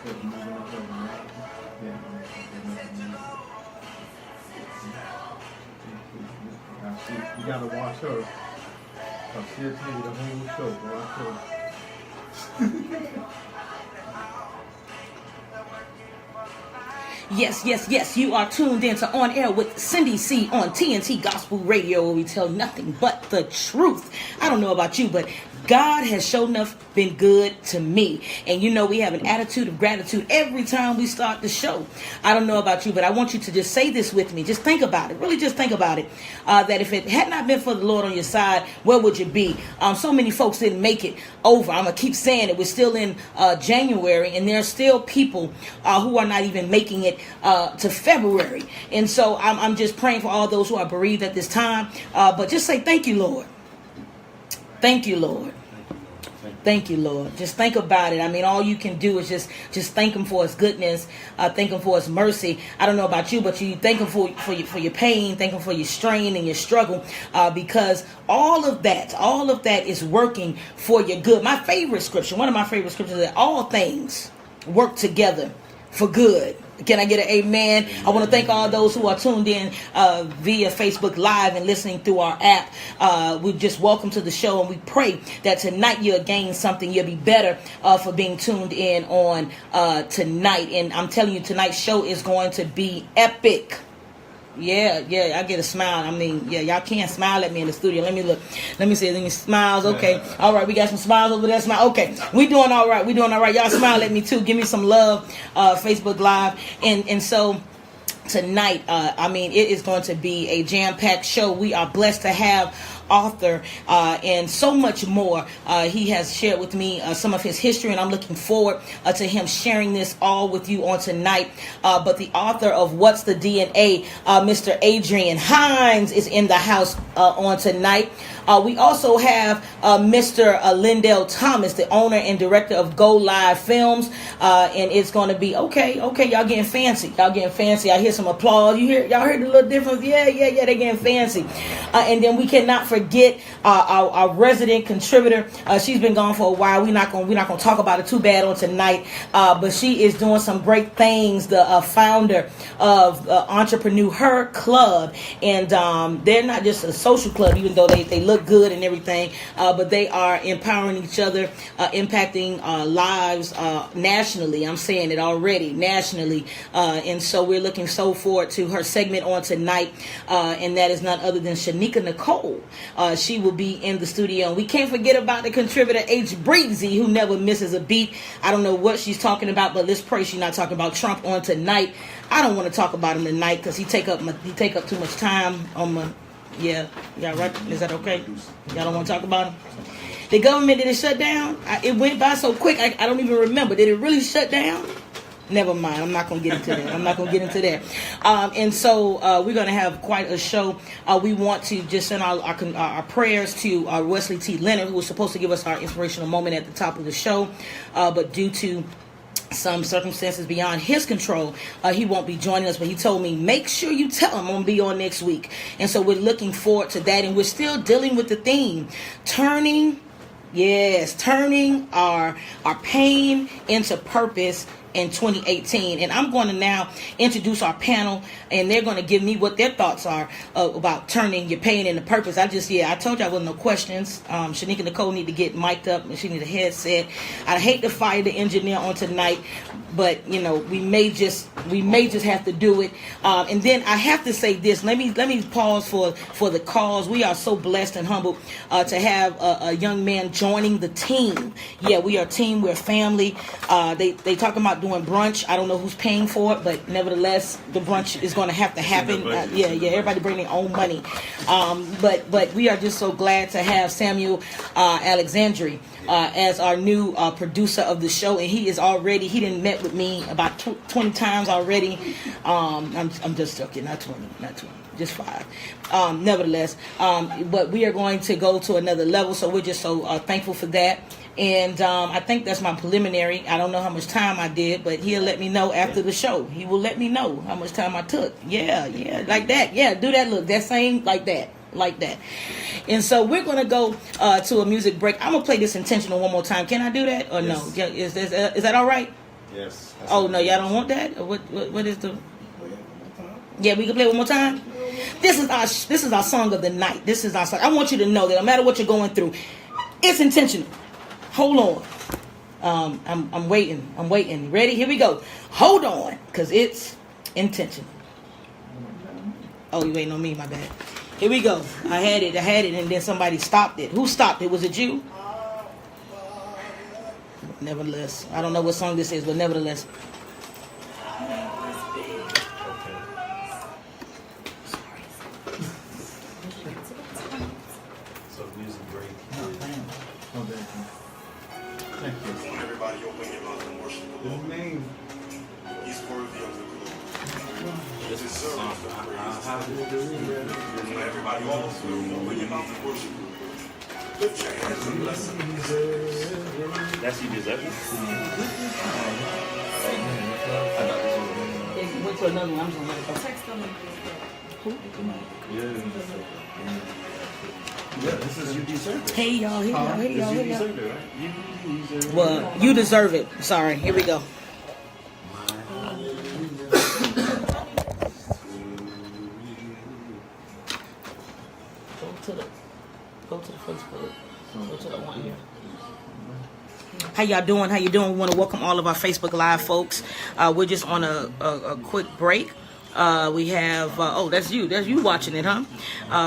You gotta watch her. She'll tell you the whole show. Watch her. Yes, yes, yes. You are tuned in to On Air with Cindy C on TNT Gospel Radio, where we tell nothing but the truth. I don't know about you, but God has sure enough been good to me. And you know, we have an attitude of gratitude every time we start the show. I don't know about you, but I want you to just say this with me. Just think about it. Really just think about it. That if it had not been for the Lord on your side, where would you be? So many folks didn't make it over. I'm going to keep saying it. We're still in January, and there are still people who are not even making it to February. And so I'm just praying for all those who are bereaved at this time. But just say, thank you, Lord. Thank you, Lord. Thank you, Lord. Just think about it. I mean, all you can do is just thank him for his goodness. Thank him for his mercy. I don't know about you, but you thank him for your pain. Thank him for your strain and your struggle, because all of that is working for your good. My favorite scripture, one of my favorite scriptures, is that all things work together for good. Can I get an amen? I want to thank all those who are tuned in via Facebook Live and listening through our app. We just welcome to the show, and we pray that tonight you'll gain something. You'll be better for being tuned in on tonight. And I'm telling you, tonight's show is going to be epic. Yeah, I get a smile. I mean, yeah, y'all can't smile at me in the studio. Let me look. Let me see any smiles. Okay. All right, we got some smiles over there. Smile. Okay. We doing all right. Y'all smile at me too. Give me some love. Facebook Live. And so tonight, I mean, it is going to be a jam-packed show. We are blessed to have author and so much more. He has shared with me some of his history, and I'm looking forward to him sharing this all with you on tonight. But the author of What's the DNA, Mr. Adrian Hines, is in the house on tonight. We also have Mr. Lindell Thomas, the owner and director of Go Live Films, and it's going to be okay. Y'all getting fancy. I hear some applause. Y'all heard the little difference. Yeah. They're getting fancy. And then we cannot forget our resident contributor. She's been gone for a while. We're not gonna talk about it too bad on tonight. But she is doing some great things. The founder of Entrepreneur Her Club, and they're not just a social club, even though they look good and everything, but they are empowering each other, impacting lives nationally. I'm saying it already, nationally. And so we're looking so forward to her segment on tonight, and that is none other than Shanika Nicole. She will be in the studio. And we can't forget about the contributor H. Breezy, who never misses a beat. I don't know what she's talking about, but let's pray she's not talking about Trump on tonight. I don't want to talk about him tonight because he take up too much time on my. Yeah, right. Is that okay? Y'all don't want to talk about him? The government, did it shut down? It went by so quick, I don't even remember. Did it really shut down? Never mind. I'm not going to get into that. And so we're going to have quite a show. We want to just send our prayers to Wesley T. Leonard, who was supposed to give us our inspirational moment at the top of the show. But due to some circumstances beyond his control, he won't be joining us, but he told me, make sure you tell him I'm going to be on next week. And so we're looking forward to that. And we're still dealing with the theme, turning our pain into purpose in 2018. And I'm going to now introduce our panel, and they're going to give me what their thoughts are about turning your pain into purpose. I told you I wasn't no questions. Shanika Nicole need to get mic'd up, and she need a headset. I'd hate to fire the engineer on tonight, but you know, we may just have to do it. And then I have to say this. Let me pause for the cause. We are so blessed and humbled to have a young man joining the team. Yeah, we are a team. We're a family. They talking about doing brunch. I don't know who's paying for it, but nevertheless, the brunch is going to have to happen. Yeah. Everybody bring their own money. But we are just so glad to have Samuel Alexandri as our new producer of the show, and he didn't met with me about 20 times already. I'm just joking, not 20, just 5. Nevertheless, but we are going to go to another level, so we're just so thankful for that. And I think that's my preliminary. I don't know how much time I did, but he'll let me know after the show. He will let me know how much time I took. Yeah, like that. Yeah, do that look. That same, like that. And so we're going to go to a music break. I'm going to play this intentional one more time. Can I do that or no? Is that all right? Yes. Oh no, y'all don't want that? Or what is the? Yeah, we can play one more time. This is our song of the night. This is our song. I want you to know that no matter what you're going through, it's intentional. Hold on. I'm waiting. I'm waiting. Ready? Here we go. Hold on, cause it's intentional. Oh, you waiting on me? My bad. Here we go. I had it, and then somebody stopped it. Who stopped it? Was it you? Nevertheless, I don't know what song this is, but nevertheless. So music break. Oh, thank you. Everybody open your mouth and worship the His Lord. name. He's worthy of the glory. This is a song. How did you do it? Everybody open your mouth and worship. Lift your hands and bless him. That's you deserve it. Wait till another one. I'm just gonna let it go. Text them. Yeah, this is you deserve it. Hey y'all, hey y'all, hey y'all, You hey y'all. deserve it, right? You deserve it. Well, you deserve it. Sorry. Here we go. Go to the Facebook. Go to the one here. How y'all doing? How you doing? We want to welcome all of our Facebook Live folks. We're just on a quick break. We have that's you watching it, huh?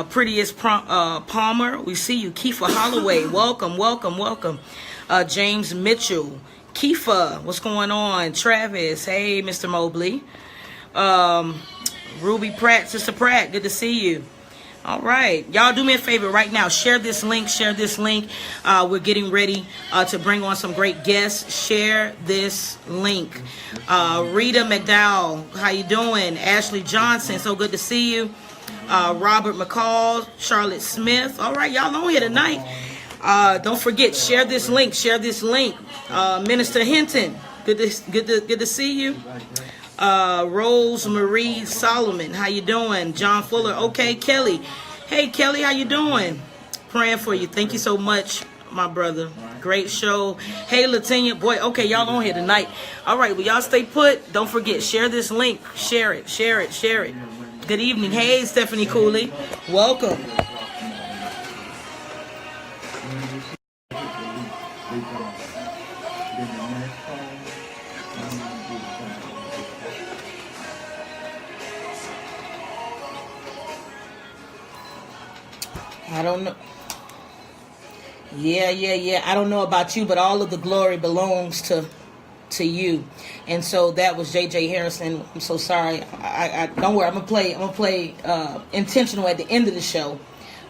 Prettiest Palmer, we see you. Kiefer Holloway, welcome. James Mitchell, Kiefer, what's going on? Travis, hey, Mr. Mobley. Ruby Pratt, Sister Pratt, good to see you. All right, y'all do me a favor right now. Share this link. We're getting ready to bring on some great guests. Share this link. Rita McDowell, how you doing? Ashley Johnson, so good to see you. Robert McCall, Charlotte Smith. All right, y'all on here tonight. Don't forget, share this link. Minister Hinton, good to see you. Rose Marie Solomon, how you doing? John Fuller, okay. Kelly, hey Kelly, how you doing? Praying for you. Thank you so much, my brother. Great show. Hey Latinia, boy, okay, y'all on here tonight. All right, well y'all stay put. Don't forget, share this link. Share it. Good evening. Hey Stephanie Cooley, welcome. I don't know. Yeah. I don't know about you, but all of the glory belongs to you. And so that was J.J. Harrison. I'm so sorry. I don't worry. I'm gonna play intentional at the end of the show.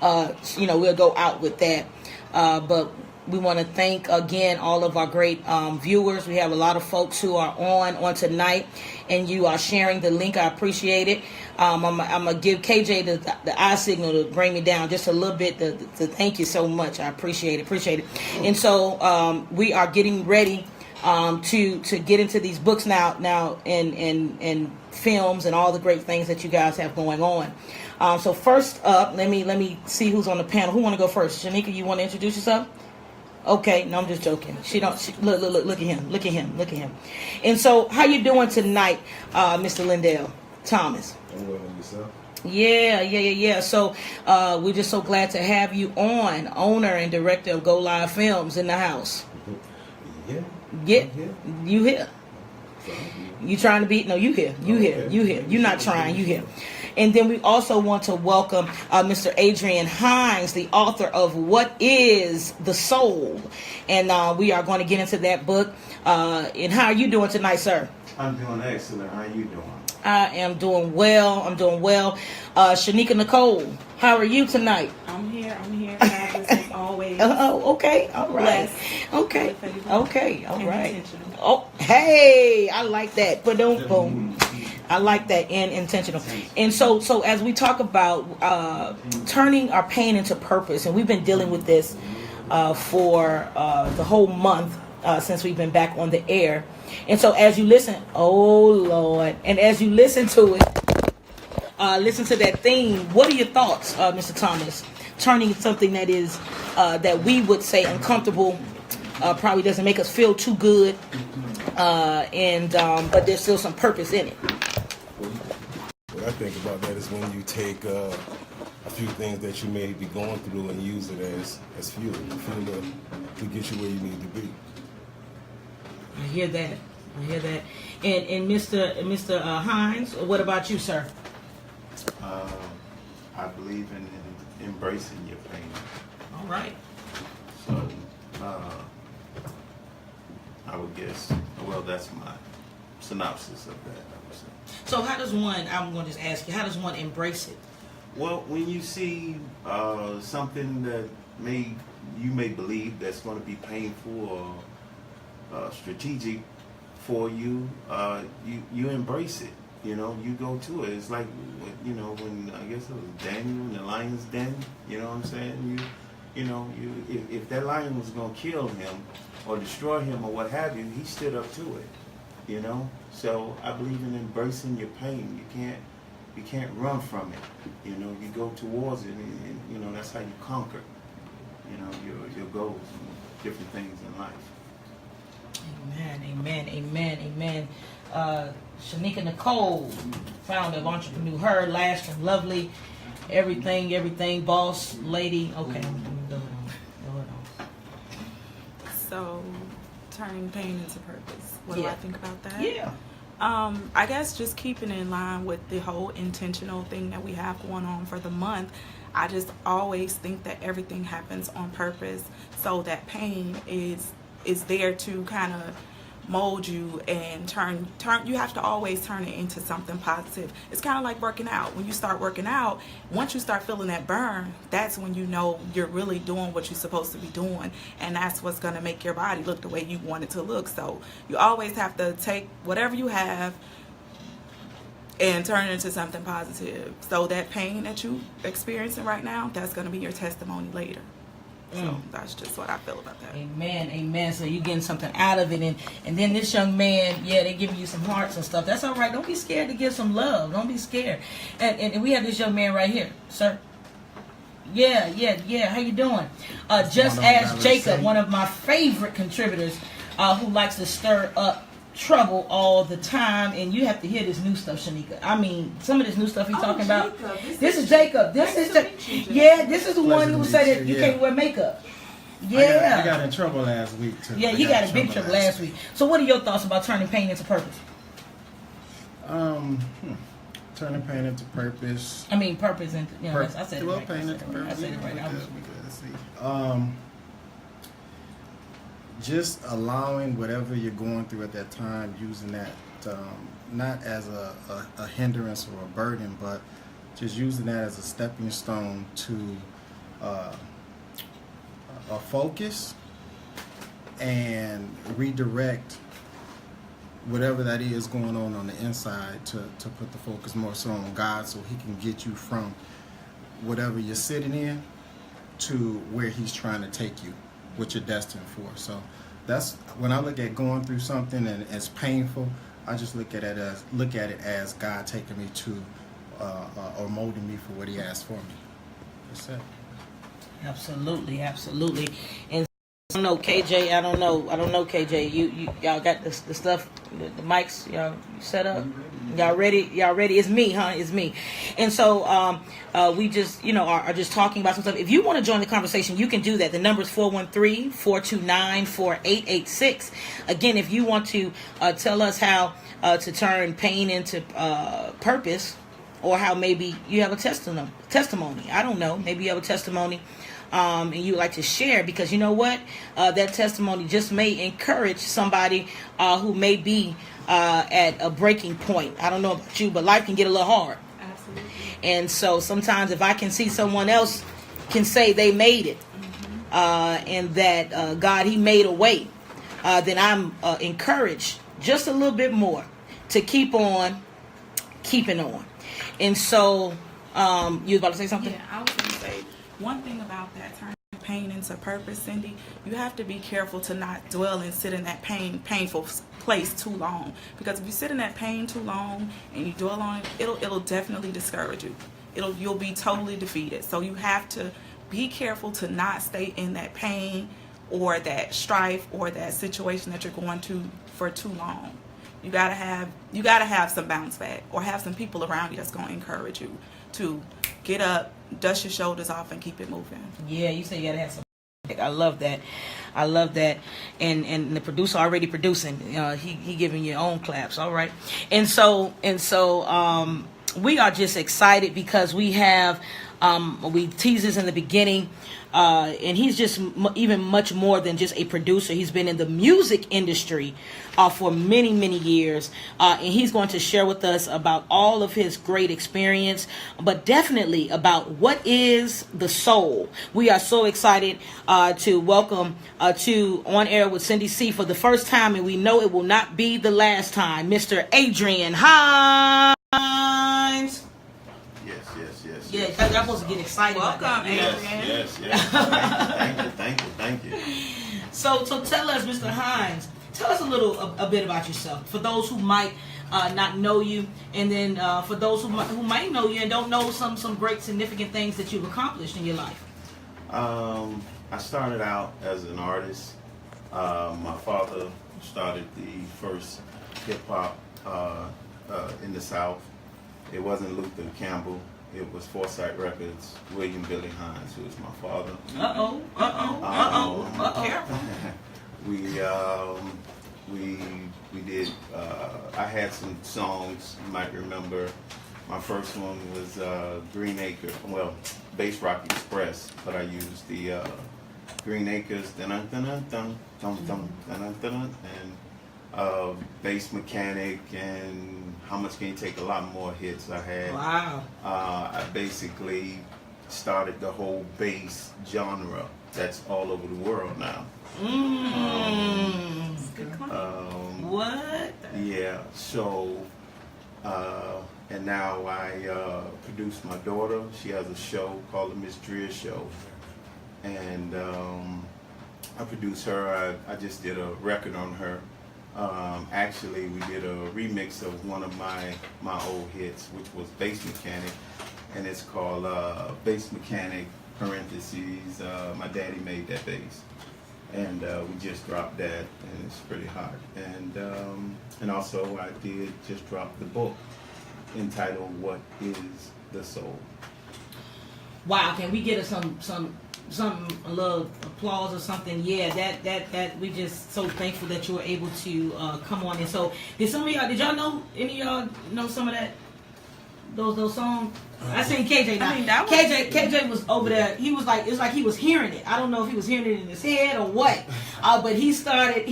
We'll go out with that. But we want to thank again all of our great viewers. We have a lot of folks who are on tonight, and you are sharing the link. I appreciate it. I'm gonna give KJ the eye signal to bring me down just a little bit. To thank you so much. I appreciate it. And so we are getting ready to get into these books now and films and all the great things that you guys have going on. So first up, let me see who's on the panel. Who want to go first? Shanika, you want to introduce yourself? Okay, no, I'm just joking. Look at him. And so, how you doing tonight, Mr. Lindell Thomas? I'm well, and yourself? Yeah. So, we're just so glad to have you on, owner and director of Go Live Films in the house. Yeah. You here? You trying to be? No, you here. You here. You're not trying. You here. And then we also want to welcome Mr. Adrian Hines, the author of What is the Soul? And we are going to get into that book. And how are you doing tonight, sir? I'm doing excellent. How are you doing? I am doing well. Shanika Nicole, how are you tonight? I'm here. As always. Oh, okay. All right. Blessed. Okay. All right. Intentional. Oh, hey, I like that. Boom. I like that, and intentional. And so as we talk about turning our pain into purpose, and we've been dealing with this for the whole month since we've been back on the air. And so as you listen, oh Lord, and as you listen to it, listen to that theme. What are your thoughts, Mr. Thomas? Turning something that is that we would say uncomfortable, probably doesn't make us feel too good, But there's still some purpose in it. What I think about that is when you take a few things that you may be going through and use it as fuel to get you where you need to be. I hear that. And Mr. Hines, what about you, sir? I believe in embracing your pain. All right. So, I would guess, well, that's my synopsis of that, I would say. So how does one, I'm going to just ask you, how does one embrace it? Well, when you see something that you may believe that's going to be painful or strategic for you, you embrace it. You know, you go to it. It's like, you know, when I guess it was Daniel in the lion's den. You know what I'm saying? If that lion was going to kill him or destroy him or what have you, he stood up to it. You know, so I believe in embracing your pain. You can't run from it. You know, you go towards it, and you know that's how you conquer. You know, your goals and different things in life. Amen. Shanika Nicole, founder of Entrepreneur Her, Last and Lovely, everything, boss lady. Okay, go on. So, turning pain into purpose. What do Yeah. I think about that? Yeah. I guess just keeping in line with the whole intentional thing that we have going on for the month. I just always think that everything happens on purpose, so that pain is there to kind of mold you and turn. You have to always turn it into something positive. It's kind of like working out. When you start working out, once you start feeling that burn, that's when you know you're really doing what you're supposed to be doing, and that's what's going to make your body look the way you want it to look. So you always have to take whatever you have and turn it into something positive. So that pain that you experiencing right now, that's going to be your testimony later. So that's just what I feel about that. Amen. So you getting something out of it, and then this young man, they give you some hearts and stuff. That's all right. Don't be scared to give some love. Don't be scared. And we have this young man right here, sir. Yeah. How you doing? Just ask Jacob, one of my favorite contributors, who likes to stir up trouble all the time. And you have to hear this new stuff, Shanika. I mean, some of this new stuff he's talking about. This is Jacob. This is the one who say that you can't wear makeup. Yeah. I got in trouble last week too. Yeah, you got in big trouble last week. So what are your thoughts about turning pain into purpose? Turning pain into purpose. I mean, purpose into, I said it right. Pain into purpose. I said it right. Let's see. Just allowing whatever you're going through at that time, using that not as a hindrance or a burden, but just using that as a stepping stone to a focus and redirect whatever that is going on the inside to put the focus more so on God, so he can get you from whatever you're sitting in to where he's trying to take you, what you're destined for. So that's when I look at going through something and it's painful, I just look at it as God taking me to or molding me for what he has for me. That's it. Absolutely. And I don't know, KJ. I don't know, KJ. Y'all got the stuff, the mics, y'all set up. Y'all ready? It's me, huh? It's me. And so we just, are just talking about some stuff. If you want to join the conversation, you can do that. The number is 413-429-4886. Again, if you want to tell us how to turn pain into purpose, or how maybe you have a testimony. I don't know. Maybe you have a testimony. And you like to share, because you know what, that testimony just may encourage somebody who may be at a breaking point. I don't know about you, but life can get a little hard. Absolutely. And so sometimes if I can see someone else can say they made it, and that God, he made a way, then I'm encouraged just a little bit more to keep on keeping on. And so you was about to say something? Yeah, I was going to say, one thing about that turning pain into purpose, Cindy, you have to be careful to not dwell and sit in that painful place too long. Because if you sit in that pain too long and you dwell on it, it'll definitely discourage you. You'll be totally defeated. So you have to be careful to not stay in that pain or that strife or that situation that you're going for too long. You gotta have some bounce back, or have some people around you that's gonna encourage you to get up, dust your shoulders off, and keep it moving. Yeah, you say you gotta have some. I love that. I love that. And the producer already producing. He giving you own claps. All right. And so we are just excited because we have we teased this in the beginning. And he's just even much more than just a producer. He's been in the music industry for many, many years. And he's going to share with us about all of his great experience, but definitely about what is the soul. We are so excited to welcome to On Air with Cindy C for the first time, and we know it will not be the last time, Mr. Adrian Hines. Yeah, I'm supposed to get excited about that. Yes. Thank you. So tell us, Mr. Hines, tell us a bit about yourself. For those who might not know you, and then for those who might know you and don't know some great significant things that you've accomplished in your life. I started out as an artist. My father started the first hip hop in the South. It wasn't Luther Campbell. It was Foresight Records, William Billy Hines, who was my father. Careful. We did, I had some songs, you might remember. My first one was Green Acres, well, Bass Rock Express, but I used the Green Acres, and Bass Mechanic, and How Much Can You Take, a lot more hits I had. Wow. I basically started the whole bass genre that's all over the world now. What? Yeah, so, and now I produce my daughter. She has a show called The Miss Drea Show. And I produce her. I just did a record on her. Actually, we did a remix of one of my old hits, which was Bass Mechanic, and it's called Bass Mechanic, parentheses, My Daddy Made That Bass. And we just dropped that, and it's pretty hot. And also I did just drop the book entitled What Is the Soul? Wow, can we get us a little applause or something? Yeah, that we just so thankful that you were able to come on. And so did y'all know, any of y'all know some of that, those songs? I seen KJ now. I mean, that was, KJ was over there. He was like, it's like he was hearing it. I don't know if he was hearing it in his head or what. But he started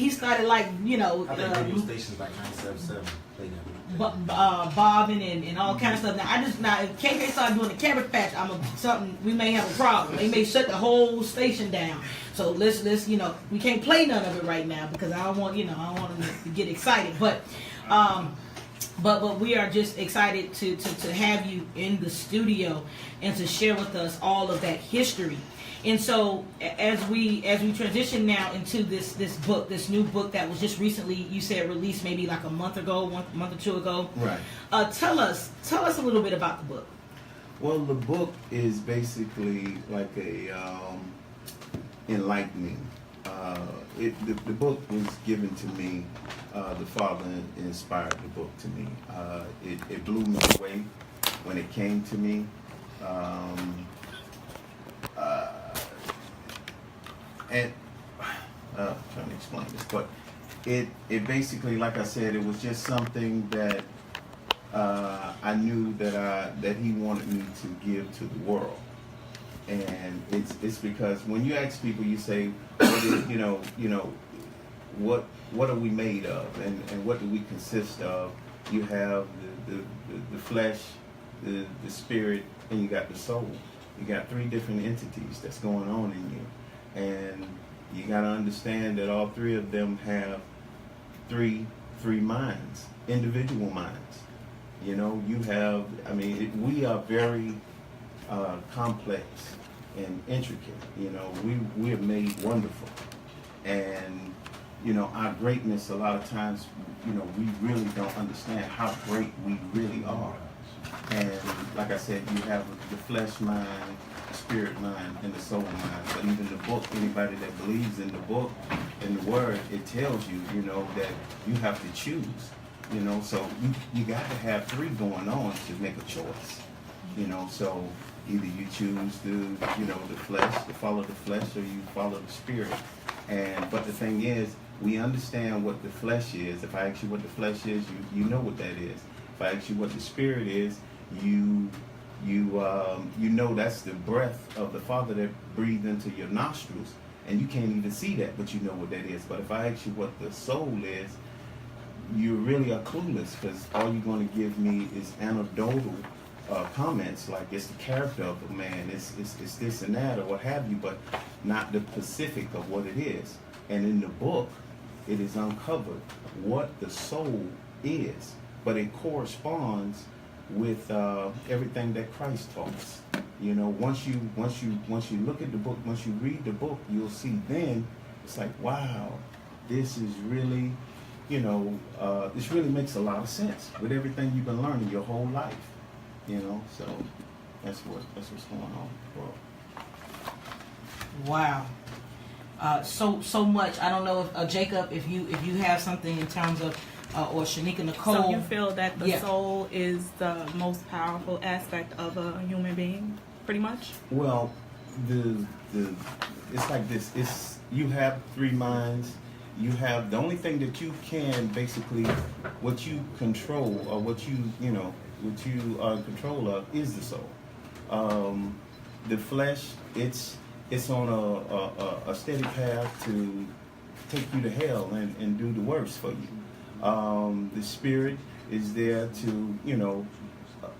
like, you know, I think radio stations like 977 play that. bobbing and all kind of stuff. Now if KJ started doing the Cabbage Patch, we may have a problem. They may shut the whole station down. So let's we can't play none of it right now because I don't want them to get excited. But we are just excited to have you in the studio and to share with us all of that history. And so as we transition now into this book, this new book that was just recently, you said, released maybe like a month or two ago. Right. Tell us a little bit about the book. Well, the book is basically like a enlightening. The book was given to me. The father inspired the book to me. It blew me away when it came to me. And trying to explain this, but it basically, like I said, it was just something that I knew that he wanted me to give to the world. And it's because when you ask people, you say, what are we made of, and what do we consist of? You have the flesh, the spirit, and you got the soul. You got three different entities that's going on in you. And you got to understand that all three of them have three minds, individual minds. You have, we are very complex and intricate. We are made wonderful. And, our greatness, a lot of times, we really don't understand how great we really are. And like I said, you have the flesh mind, the spirit mind, and the soul mind. But even the book, anybody that believes in the book, in the Word, it tells you, you know, that you have to choose. You know, so you got to have three going on to make a choice. You know, so either you choose to, you know, the flesh, to follow the flesh, or you follow the Spirit. But the thing is, we understand what the flesh is. If I ask you what the flesh is, you know what that is. If I ask you what the Spirit is, you know that's the breath of the Father that breathed into your nostrils, and you can't even see that, but you know what that is. But if I ask you what the soul is, you really are clueless, because all you're going to give me is anecdotal comments, like it's the character of a man, it's this and that, or what have you, but not the specific of what it is. And in the book, it is uncovered what the soul is, but it corresponds with everything that Christ taught us. You know, once you look at the book, once you read the book, you'll see. Then it's like, wow, this is really, you know, this really makes a lot of sense with everything you've been learning your whole life. You know, so that's what's going on. Wow. So much. I don't know if Jacob, if you have something in terms of, or Shanika Nicole. So you feel that the Yeah. soul is the most powerful aspect of a human being, pretty much? Well, it's like this. It's, you have three minds. You have, the only thing that you can basically, what you control, or what you are in control of, is the soul. The flesh, it's on a steady path to take you to hell and do the worst for you. The spirit is there to, you know,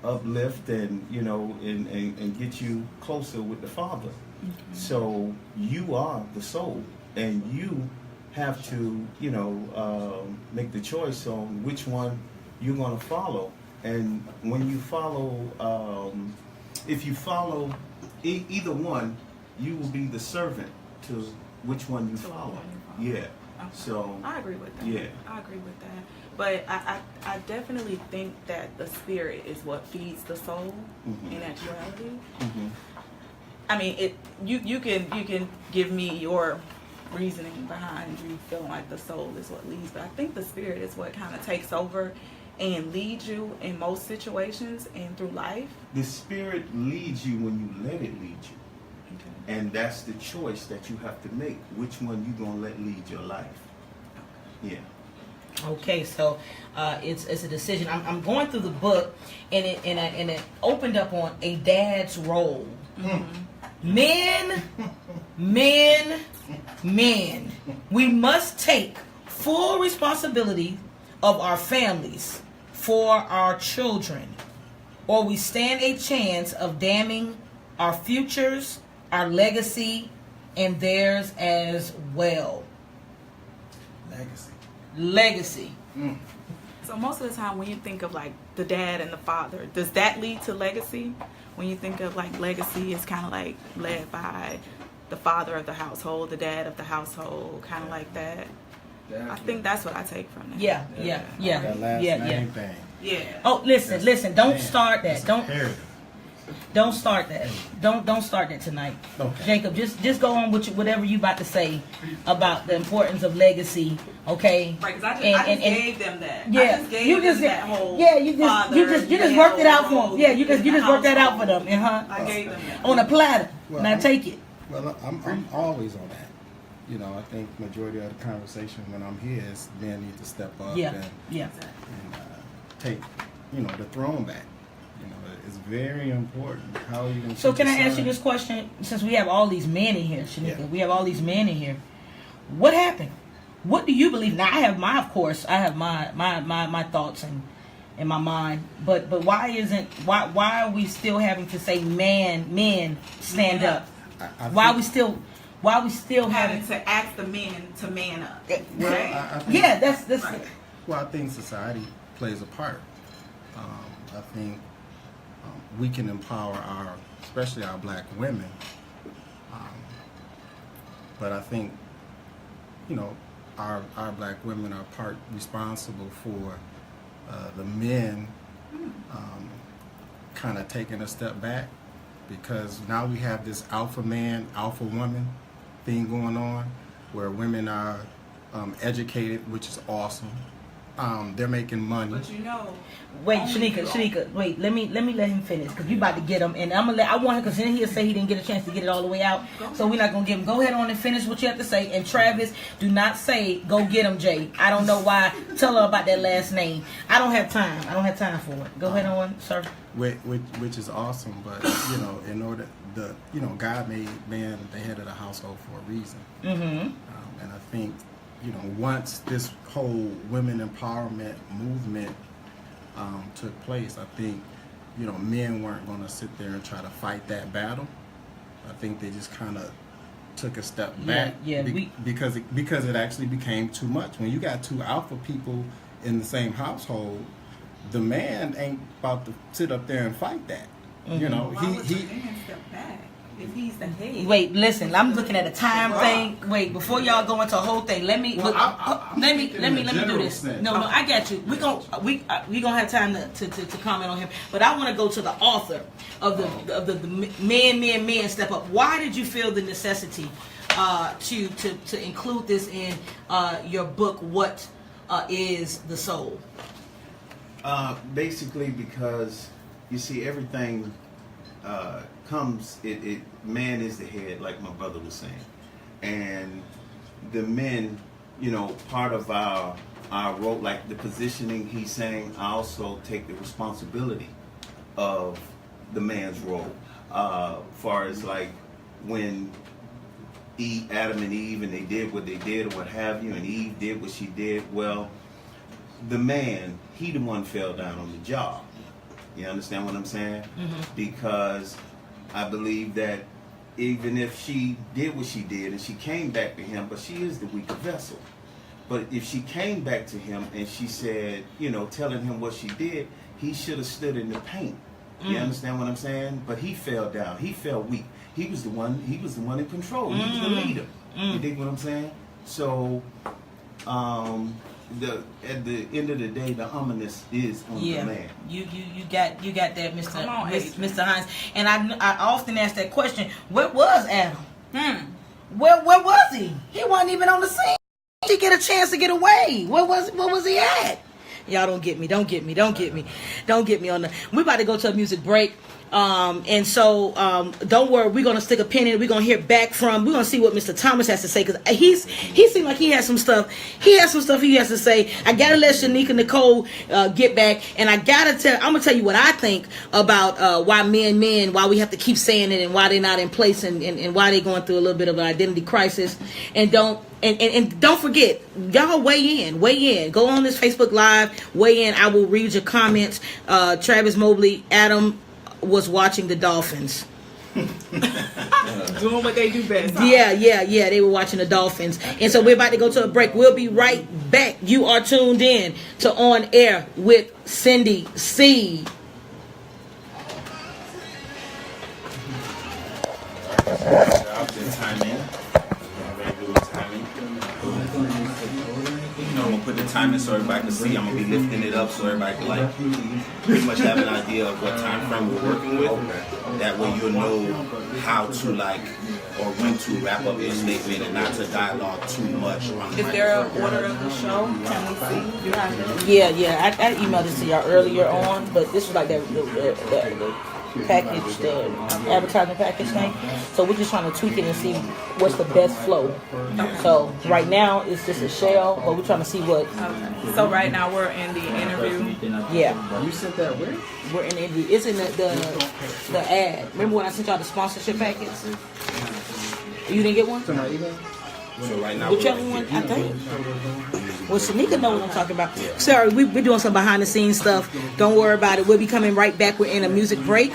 uplift and, you know, and get you closer with the Father. So you are the soul, and you have to, you know, make the choice on which one you're going to follow. And when you follow, if you follow either one, you will be the servant to which one you follow. Yeah. Okay. So I agree with that. Yeah. I agree with that. But I definitely think that the spirit is what feeds the soul in actuality. I mean, you can give me your reasoning behind you feeling like the soul is what leads, but I think the spirit is what kind of takes over and leads you in most situations and through life. The spirit leads you when you let it lead you. Okay. And that's the choice that you have to make, which one you going to let lead your life. Yeah. Okay, so it's a decision. I'm going through the book, and it opened up on a dad's role. Men, we must take full responsibility of our families for our children, or we stand a chance of damning our futures, our legacy, and theirs as well. Legacy. So most of the time when you think of like the dad and the father, does that lead to legacy? When you think of like legacy, it's kind of like led by the father of the household, the dad of the household, kind of like that. I think that's what I take from that. Yeah. That last name thing. Yeah. Oh, listen. Don't start that. It's Don't imperative. start that. Don't start that tonight. Okay. Jacob, just go on with whatever you about to say about the importance of legacy. Okay. Right, because I just gave them that. Yeah, I just gave them that whole you just worked it out for them. Yeah, you just worked that out for household. them. I gave them that. On a platter. Well, now take it. Well, I'm always on that. You know, I think majority of the conversation when I'm here is men need to step up and take, you know, the throne back. You know, it's very important. How are you going to? So can I ask you this question? Since we have all these men in here, Shanika, we have all these men in here. What happened? What do you believe? Now I have my thoughts in my mind, but why are we still having to say men stand up? Why are we still having to ask the men to man up? Well, Right? I think, that's Right. Well, I think society plays a part. I think we can empower especially our black women. But I think, you know, our black women are part responsible for the men kind of taking a step back, because now we have this alpha man, alpha woman thing going on, where women are educated, which is awesome. They're making money. But you know, Wait, Shanika, wait. Let me let him finish because you about to get him, and I want him because then he'll say he didn't get a chance to get it all the way out. So we're not gonna give him. Go ahead on and finish what you have to say. And Travis, do not say go get him, Jay. I don't know why. Tell her about that last name. I don't have time. I don't have time for it. Go ahead on, sir. Which is awesome, but you know, in order God made man the head of the household for a reason. Mm-hmm. And I think, once this whole women empowerment movement took place, I think, men weren't going to sit there and try to fight that battle. I think they just kind of took a step back because it actually became too much. When you got two alpha people in the same household, the man ain't about to sit up there and fight that. why would the man step back if he's the head? Wait, listen. I'm looking at a time thing. Wait, before y'all go into a whole thing, let me do this. No, I got you. We gonna have time to comment on him, but I want to go to the author of the men step up. Why did you feel the necessity to include this in your book? What is the soul? Basically, because you see, everything comes. Man is the head, like my brother was saying, and the men, part of our role, like the positioning he's saying. I also take the responsibility of the man's role, far as like when Adam and Eve, and they did what they did, or what have you, and Eve did what she did. Well, the man, he the one fell down on the job. You understand what I'm saying? Mm-hmm. Because I believe that even if she did what she did and she came back to him, but she is the weaker vessel. But if she came back to him and she said, telling him what she did, he should have stood in the paint. You understand what I'm saying? But he fell down. He fell weak. He was the one in control. He was the leader. You dig what I'm saying? So at the end of the day, the ominous is on the man. You got that, Mr. Hines. And I often ask that question: where was Adam? Where was he? He wasn't even on the scene. He get a chance to get away. Where was he at? Y'all don't get me on the. We're about to go to a music break. And so don't worry, we're gonna stick a pin in it. We're gonna hear back from. We're gonna see what Mr. Thomas has to say, because he seemed like he has some stuff. He has to say. I gotta let Shanika Nicole get back, and I'm gonna tell you what I think about why why we have to keep saying it, and why they're not in place, and why they're going through a little bit of an identity crisis. And don't forget, y'all weigh in. Go on this Facebook Live, weigh in. I will read your comments. Travis Mobley, Adam was watching the Dolphins. Doing what they do best. Huh? Yeah. They were watching the Dolphins. And so we're about to go to a break. We'll be right back. You are tuned in to On Air with Cindy C. I'm gonna put the time in so everybody can see. I'm gonna be lifting it up so everybody can pretty much have an idea of what time frame we're working with. That way you'll know how to or when to wrap up your statement and not to dialogue too much. Is there an order of the show? Can we see? You have it? Yeah. I emailed this to y'all earlier on, but this was like the package, the advertising package thing. So we're just trying to tweak it and see what's the best flow. Okay. So right now it's just a shell, but we're trying to see what. Okay. So right now we're in the interview. Yeah. You sent that where? We're in the interview. It's in the ad. Remember when I sent y'all the sponsorship packets? You didn't get one? To my email? So right now whichever one, I think. Well, Shanika know what I'm talking about. Sorry, we're doing some behind the scenes stuff. Don't worry about it. We'll be coming right back. We're in a music break.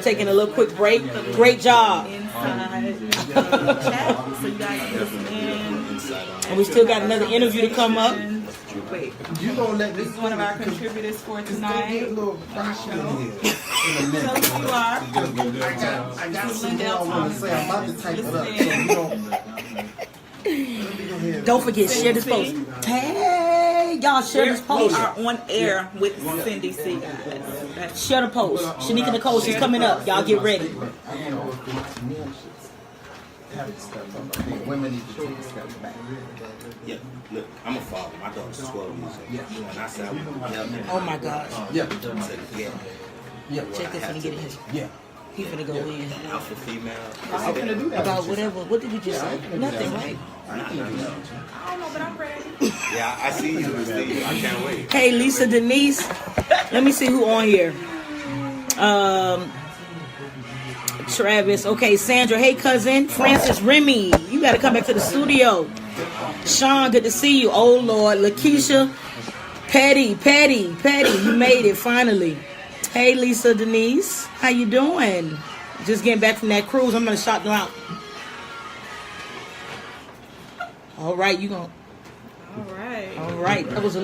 Taking a little quick break. Great job. And we still got another interview to come up. Wait, You gonna let this is one of our contributors for tonight. get a little show. Tell us who you are. I got something I want to say. I'm about to type it up. So you don't. Don't forget, share this post. Hey, y'all, share this We post. are on air with Cindy C, guys. Share the post. Shanika Nicole, she's coming up. Y'all get ready. have to step up. I think women need to take a step back. Yeah, look, I'm a father. My daughter's 12 years old. Yeah. And I said I would never. Oh my gosh. Yeah. Yeah. Yeah. Jacob's gonna get in his. Yeah. He finna go in. Alpha female. I'm gonna do that. About whatever. What did you just say? Nothing, right? I don't know, but I'm ready. Yeah, I see you. I can't wait. Hey, Lisa Denise. Let me see who on here. Travis. Okay, Sandra. Hey, cousin. Francis Remy. You got to come back to the studio. Sean, good to see you. Oh, Lord. Lakeisha. Petty. You made it finally. Hey, Lisa Denise. How you doing? Just getting back from that cruise. I'm going to shout them out. All right, you going to. All right. That was. I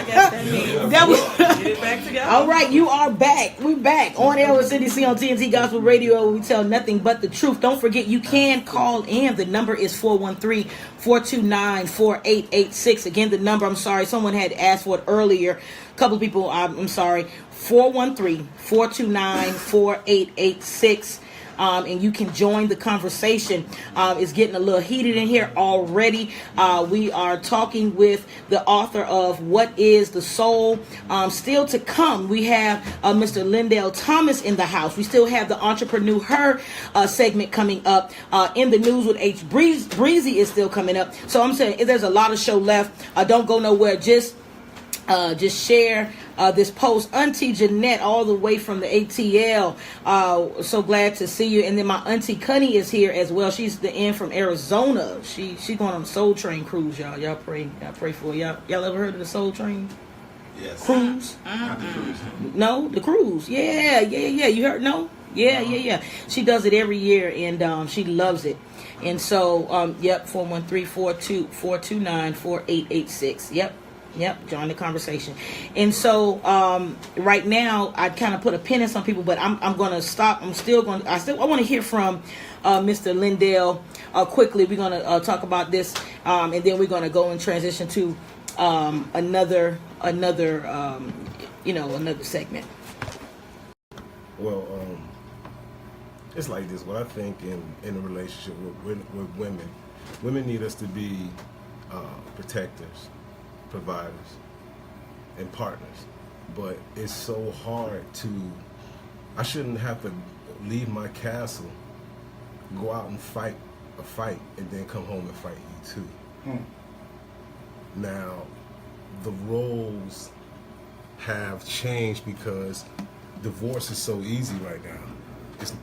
guess that means That was. get it back together. All right, you are back. We're back on air with Cindy C on TNT Gospel Radio, where we tell nothing but the truth. Don't forget, you can call in. The number is 413-429-4886. Again, the number, I'm sorry, someone had asked for it earlier. A couple of people, I'm sorry. 413-429-4886. And you can join the conversation. It's getting a little heated in here already. We are talking with the author of What is the Soul? Still to come, we have Mr. Lindell Thomas in the house. We still have the Entrepreneur Her segment coming up. In the News with H. Breezy is still coming up. So I'm saying there's a lot of show left. Don't go nowhere. Just share this post. Auntie Jeanette, all the way from the ATL. So glad to see you. And then my Auntie Cunny is here as well. She's the end from Arizona. She going on a Soul Train cruise, y'all. Y'all pray for her. Y'all ever heard of the Soul Train? Yes. Cruise? Not the cruise. No, the cruise. Yeah. You heard? No? Yeah. She does it every year, and she loves it. And so, 413-429-4886. Yep, join the conversation. And so right now I kind of put a pin in some people, but I'm going to stop. I want to hear from Mr. Lindell quickly. We're going to talk about this, and then we're going to go and transition to another segment. Well, it's like this. What I think in a relationship with women need us to be protectors, providers, and partners. But it's so hard I shouldn't have to leave my castle, go out and fight a fight, and then come home and fight you too. Now, the roles have changed because divorce is so easy right now.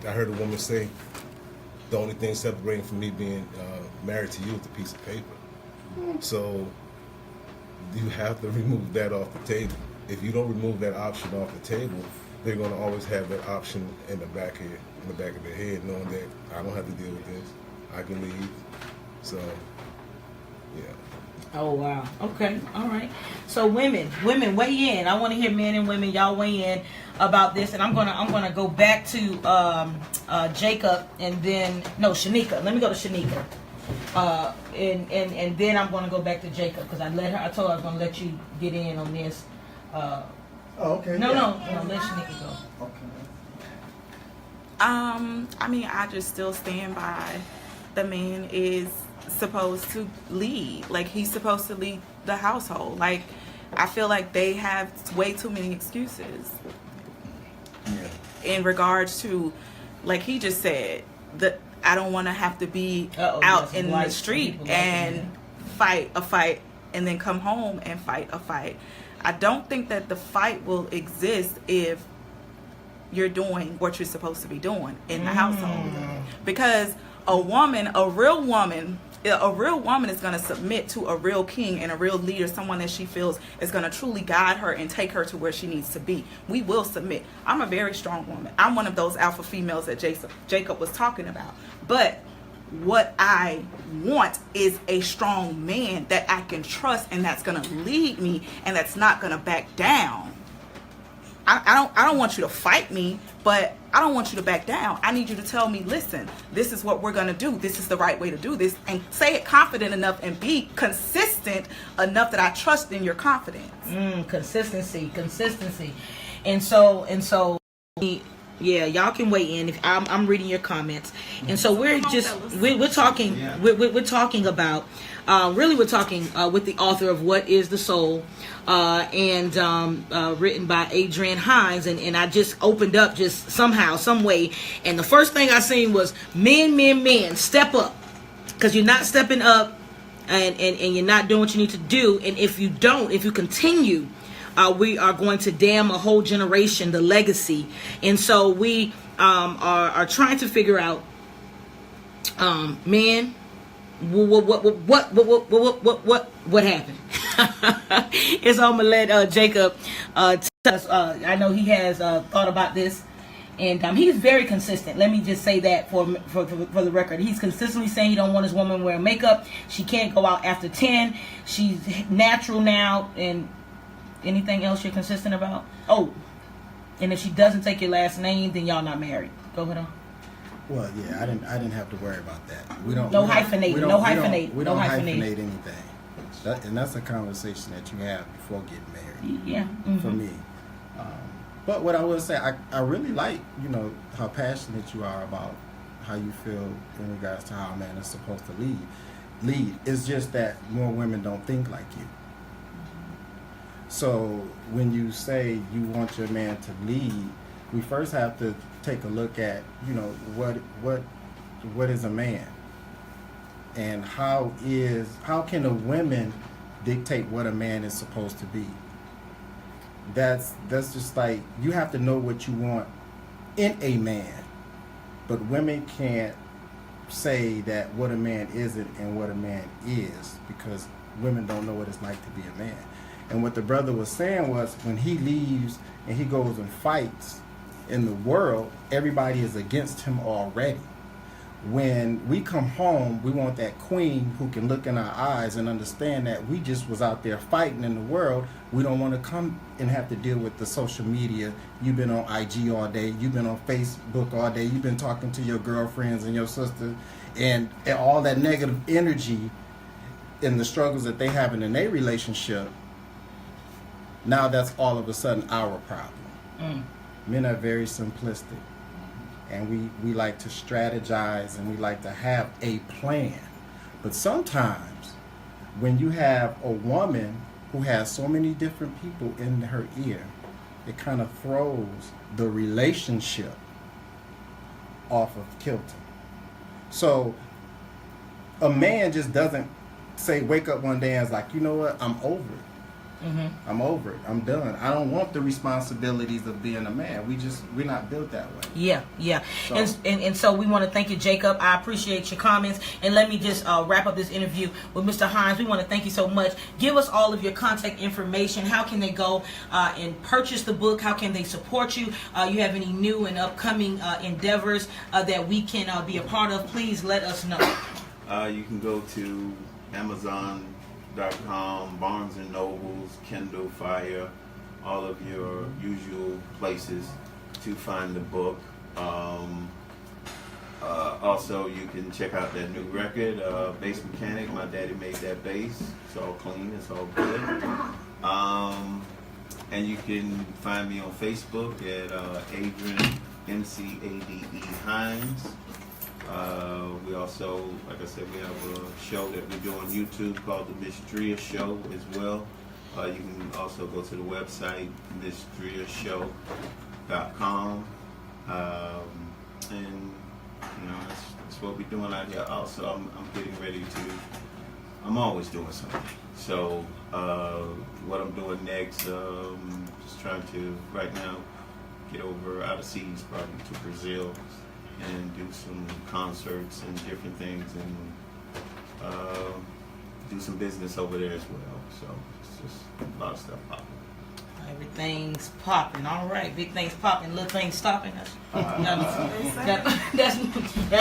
I heard a woman say, the only thing separating from me being married to you is a piece of paper. So you have to remove that off the table. If you don't remove that option off the table, they're going to always have that option in the back of their head, knowing that I don't have to deal with this. I can leave. So, yeah. Oh wow. Okay. All right. So women weigh in. I want to hear men and women. Y'all weigh in about this, and I'm gonna go back to Jacob, and then Shanika. Let me go to Shanika. And then I'm going to go back to Jacob because I told her I was going to let you get in on this. Okay. No, let Shanika go. Okay. I mean, I just still stand by the man is supposed to lead. Like, he's supposed to lead the household. Like, I feel like they have way too many excuses. Yeah. In regards to, like he just said, I don't want to have to be out in the street and fight a fight and then come home and fight a fight. I don't think that the fight will exist if you're doing what you're supposed to be doing in the household. Because a real woman is going to submit to a real king and a real leader, someone that she feels is going to truly guide her and take her to where she needs to be. We will submit. I'm a very strong woman. I'm one of those alpha females that Jacob was talking about. But what I want is a strong man that I can trust and that's going to lead me and that's not going to back down. I don't want you to fight me, but I don't want you to back down. I need you to tell me, listen, this is what we're going to do. This is the right way to do this. And say it confident enough and be consistent enough that I trust in your confidence. Consistency. And so Yeah, y'all can weigh in. If I'm reading your comments, and so we're talking. Yeah. We're talking about. Really, we're talking with the author of What Is the Soul, and written by Adrienne Hines, and I just opened up just somehow, some way, and the first thing I seen was men, step up, because you're not stepping up, and you're not doing what you need to do, and if you continue. We are going to damn a whole generation, the legacy, and so we are trying to figure out, men, what happened? And so I'm gonna let Jacob tell us. I know he has thought about this, and he's very consistent. Let me just say that for the record, he's consistently saying he don't want his woman wearing makeup. She can't go out after 10. She's natural now, and anything else you're consistent about? Oh, and if she doesn't take your last name, then y'all not married. Go ahead on. Well, yeah, I didn't have to worry about that. We don't hyphenating. We No don't hyphenate hyphenate anything. And that's a conversation that you have before getting married. Yeah. Mm-hmm. For me. But what I would say, I really like, how passionate you are about how you feel in regards to how a man is supposed to lead. It's just that more women don't think like you. So when you say you want your man to lead, we first have to take a look at, what is a man, and how can a woman dictate what a man is supposed to be? That's just like, you have to know what you want in a man, but women can't say that what a man isn't and what a man is, because women don't know what it's like to be a man. And what the brother was saying was, when he leaves and he goes and fights in the world, everybody is against him already. When we come home, we want that queen who can look in our eyes and understand that we just was out there fighting in the world. We don't want to come and have to deal with the social media. You've been on IG all day. You've been on Facebook all day. You've been talking to your girlfriends and your sister, and all that negative energy and the struggles that they have in their relationship. Now that's all of a sudden our problem. Men are very simplistic, and we like to strategize, and we like to have a plan. But sometimes when you have a woman who has so many different people in her ear, it kind of throws the relationship off of kilter. So a man just doesn't say, wake up one day and is like, you know what, I'm over it. Mm-hmm. I'm over it. I'm done. I don't want the responsibilities of being a man. We're not built that way. Yeah. So. And so we want to thank you, Jacob. I appreciate your comments. And let me just wrap up this interview with Mr. Hines. We want to thank you so much. Give us all of your contact information. How can they go and purchase the book? How can they support you? You have any new and upcoming endeavors that we can be a part of? Please let us know. You can go to Amazon.com, Barnes and Nobles, Kindle Fire, all of your usual places to find the book. Also, you can check out that new record, Bass Mechanic. My daddy made that bass. It's all clean. It's all good. And you can find me on Facebook at Adrienne, MCADE Hines. We also, like I said, we have a show that we do on YouTube called The Miss Drea Show as well. You can also go to the website, MissDreaShow.com. And, that's what we're doing out here. Also, I'm getting ready to, I'm always doing something. So, what I'm doing next, just trying to, right now, get over out of seas, probably to Brazil, and do some concerts and different things, and do some business over there as well. So it's just a lot of stuff popping. Everything's popping. All right, big things popping, little things stopping. That's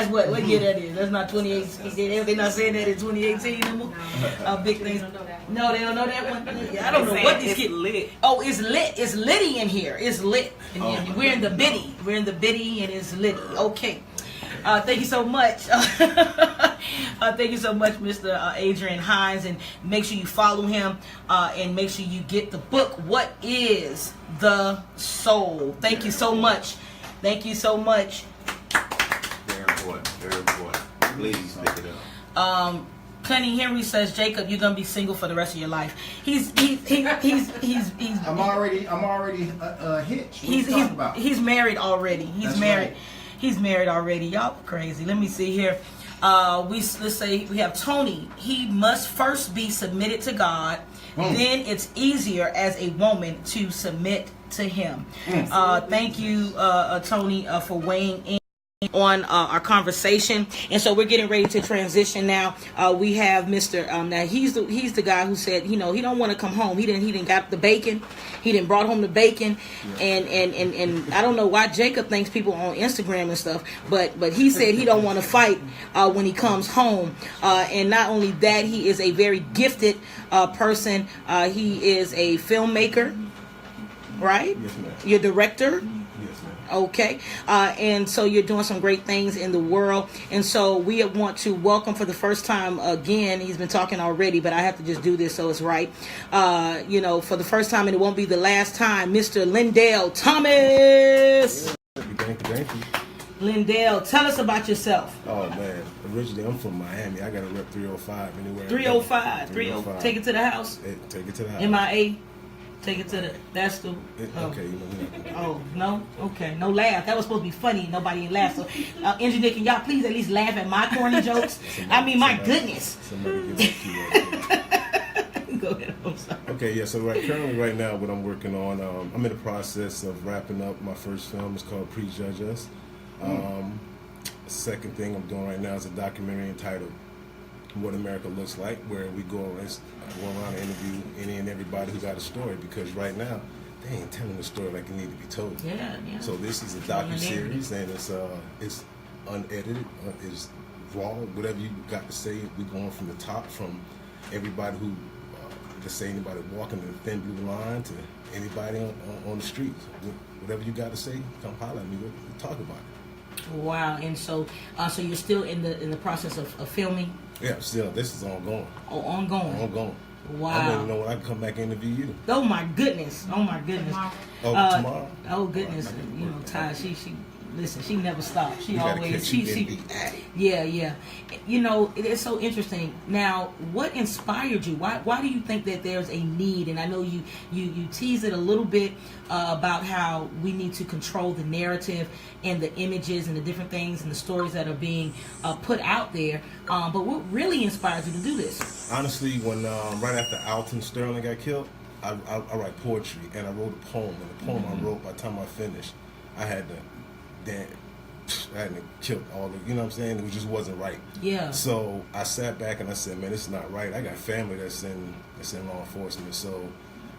what year that is. That's not 2018. They're not saying that in 2018 anymore. Big things. No, they don't know that one. I don't know what this get lit. Oh, it's lit. It's litty in here. It's lit. And we're in the biddy. We're in the biddy, and it's litty. Okay. Thank you so much. Thank you so much, Mr. Adrienne Hines, and make sure you follow him, and make sure you get the book, What Is the Soul? Thank you so much. Thank you so much. Very important. Very important. Ladies, pick it up. Clenny Henry says, Jacob, you're gonna be single for the rest of your life. He's I'm already hitched. What you talking about? He's married already. That's Married. right. He's married already. Y'all crazy. Let me see here. Let's say we have Tony. He must first be submitted to God. Then it's easier as a woman to submit to Him. Thank you, Tony, for weighing in on our conversation. And so we're getting ready to transition now. We have Mr. Now he's the guy who said, he don't want to come home. He didn't got the bacon. He didn't brought home the bacon. And I don't know why Jacob thinks people on Instagram and stuff, but he said he don't want to fight when he comes home. And not only that, he is a very gifted person. He is a filmmaker, right? Yes, ma'am. Your director. Yes, ma'am. Okay, and so you're doing some great things in the world, and so we want to welcome for the first time again. He's been talking already, but I have to just do this so it's right. For the first time, and it won't be the last time, Mr. Lindell Thomas. Thank you. Lindell, tell us about yourself. Oh man, originally I'm from Miami. I got to rep 305 anywhere. 305. Take it to the house. Take it to the house. MIA. Take it to the. That's the. Okay, we're not Oh no. Okay, no laugh. That was supposed to be funny. Nobody laughed. So, engineer, can y'all please at least laugh at my corny jokes? My goodness. Somebody give it to you. Go ahead. I'm sorry. Okay, yeah. So currently, right now, what I'm working on, I'm in the process of wrapping up my first film. It's called Prejudge Us. Second thing I'm doing right now is a documentary entitled What America Looks Like, where we go around and interview any and everybody who got a story, because right now they ain't telling the story like it need to be told. Yeah. So this is a docu-series, and it's unedited, it's raw, whatever you got to say. We're going from the top, from everybody who, let's say anybody walking the thin blue line to anybody on the streets. Whatever you got to say, come holler at me, we'll talk about it. Wow. And so you're still in the process of filming? Yeah, still, this is ongoing. Oh, ongoing. Wow. I don't even know when I can come back and interview you. Oh my goodness. Tomorrow? Oh goodness. Ty, she listen, she never stops. She You gotta always catch you and be at it. Yeah. It's so interesting. Now, what inspired you? Why do you think that there's a need? And I know you tease it a little bit about how we need to control the narrative and the images and the different things and the stories that are being put out there. But what really inspires you to do this? Honestly, when right after Alton Sterling got killed, I write poetry, and I wrote a poem. And the poem I wrote, by the time I finished, I had to kill all the, you know what I'm saying? It just wasn't right. Yeah. So I sat back and I said, man, this is not right. I got family that's in law enforcement. So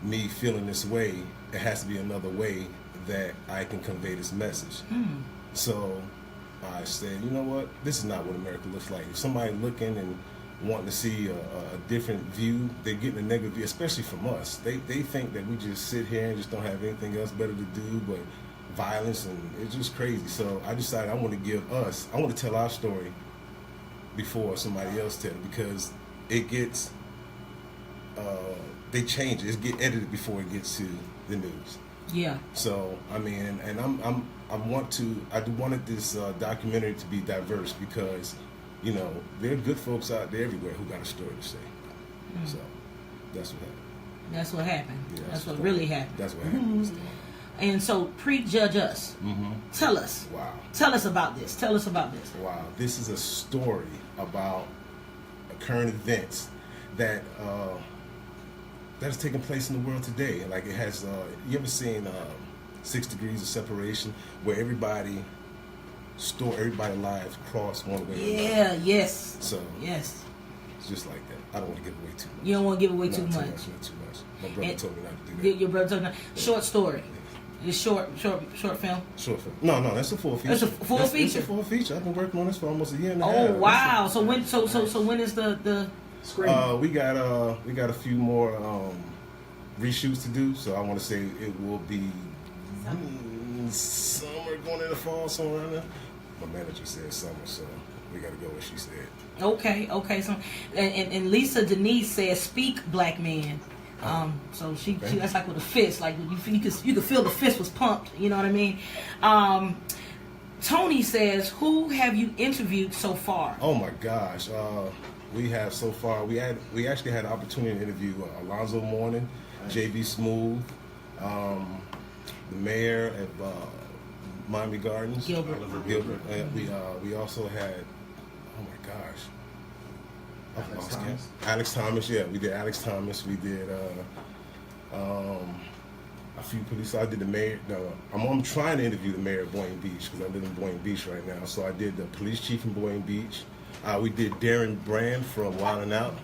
me feeling this way, it has to be another way that I can convey this message. So I said, you know what? This is not what America looks like. If somebody looking and wanting to see a different view, they're getting a negative view, especially from us. They think that we just sit here and just don't have anything else better to do, but violence, and it's just crazy. So I decided I want to tell our story before somebody else tell it, because it gets they change it. It gets edited before it gets to the news. Yeah. So I mean, and I wanted this documentary to be diverse, because there are good folks out there everywhere who got a story to say. So that's what happened. That's what happened. Yeah, that's what really happened. That's what happened. And so, Prejudge Us. Tell us. Wow. Tell us about this. Wow. This is a story about current events that is taking place in the world today. Like, it has. You ever seen 6 Degrees of Separation, where everybody's lives cross one way or another? Yeah. Yes. So. Yes. It's just like that. I don't want to give away too much. You don't want to give away Not too much. Not too much. My brother told me not to do that. Your brother told me not. Short story. It's short film. Short film. No, that's a full feature. It's a full feature. It's a full feature. I've been working on this for almost a year and a half. Oh wow! So when is the screen? We got a few more reshoots to do. So I want to say it will be summer, going into fall, somewhere around there. My manager said summer, so we got to go what she said. Okay. So and Lisa Denise says, "Speak, black man." So she that's like with a fist, like you could feel the fist was pumped. You know what I mean? Tony says, "Who have you interviewed so far?" Oh my gosh, we have so far. We actually had the opportunity to interview Alonzo Mourning, JB Smooth, the mayor of Miami Gardens, Gilbert. And we also had, oh my gosh, Alex Thomas. Yeah, we did Alex Thomas. We did a few police. I did the mayor. No, I'm trying to interview the mayor of Boynton Beach because I live in Boynton Beach right now. So I did the police chief in Boynton Beach. We did Darren Brand from Wild 'N Out.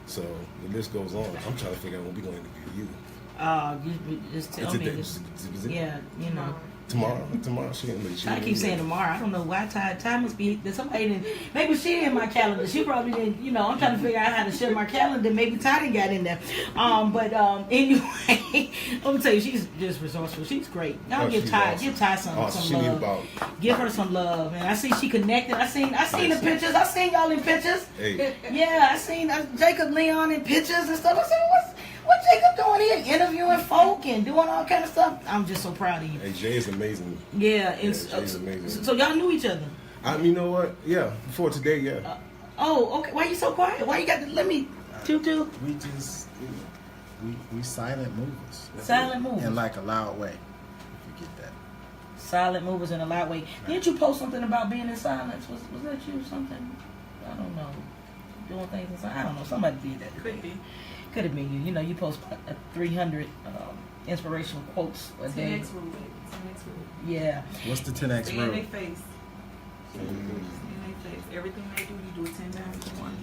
So the list goes on. I'm trying to figure out when we're going to interview you. You just tell me. Yeah, you know. Tomorrow she I keep saying tomorrow. I don't know why. Time must be. Somebody didn't. Maybe she in my calendar. She probably didn't. You know, I'm trying to figure out how to share my calendar. Maybe Ty didn't got in there. But anyway, let me tell you, she's just resourceful. She's great. Now give Ty some love. Give her some love. And I see she connected. I seen the pictures. I seen y'all in pictures. Hey. Yeah, I seen Jacob Leon in pictures and stuff. I said, what Jacob doing here? Interviewing folk and doing all kind of stuff. I'm just so proud of you. Hey, Jay is amazing. Yeah, Jay's amazing. So y'all knew each other? You know what? Yeah, before today, yeah. Okay. Why you so quiet? Why you got to let me Tutu? We just we silent movers. Silent movers. In like a loud way. If you get that. Silent movers in a loud way. Didn't you post something about being in silence? Was that you or something? I don't know. Doing things in silence. I don't know. Somebody did that. Could be. Could have been you. You know, you post 300 inspirational quotes a day. 10x rule. Yeah. What's the 10x Stay rule? in their face. Stay in their face. Everything they do, you do it 10 times to 1.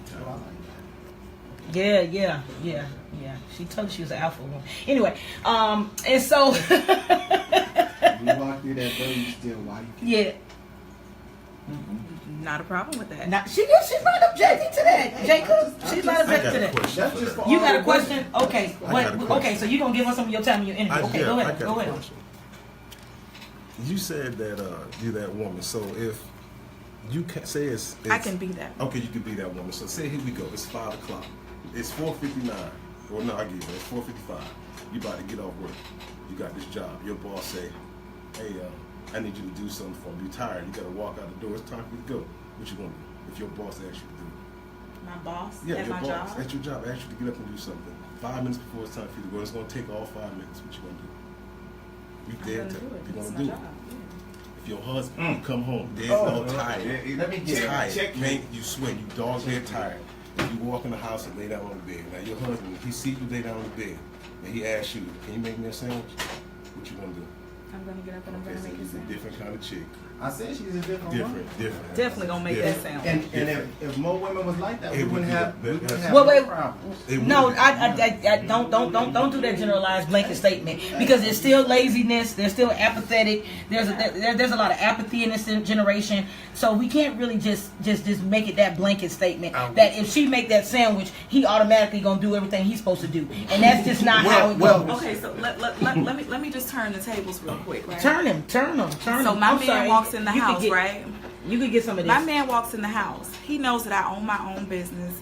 Yeah. She told me she was an alpha woman. Anyway, and so You walk through that door, you still white. yeah. Not a problem with that. Now, she's not objecting to that, Jacob. She's not objecting to that. That's just for You all got a the question? Okay. got a question. Okay, so you're going to give us some of your time in your interview. Okay, go ahead. Go ahead. You said that you're that woman. So if you can say it's I can be that. Okay, you can be that woman. So say here we go. It's 5 o'clock. It's 4:59. Or no, I give you. It's 4:55. You about to get off work. You got this job. Your boss say, "Hey, I need you to do something for me. You're tired. You got to walk out the door. It's time for you to go." What you gonna do if your boss asks you to do? My boss Yeah, at your my boss job. at your job asks you to get up and do something. 5 minutes before it's time for you to go. It's gonna take all 5 minutes. What you gonna do? You I'm dead gonna tired. do it. You're It's gonna my do job. it. If your husband come home dead tired, Let me get tired, man, you sweat, you dog dead tired. And you walk in the house and lay down on the bed. Now your husband, he see you lay down on the bed, and he asks you, "Can you make me a sandwich?" What you gonna do? I'm gonna get up and I'm Okay, gonna so make it he's a sound. different kind of chick. I said she's a different woman. Different. Definitely gonna make that sound. And if more women was like that, we It would wouldn't be have the- we wouldn't have Well, no wait. problems. It would No, be. I don't do that generalized blanket statement because there's still laziness, there's still apathetic, there's a lot of apathy in this generation. So we can't really just make it that blanket statement that if she make that sandwich, he automatically gonna do everything he's supposed to do, and that's just not how it goes. Okay, so let me just turn the tables real quick, right? Turn him. So my man walks in the house, right? You could get some of this. My man walks in the house. He knows that I own my own business.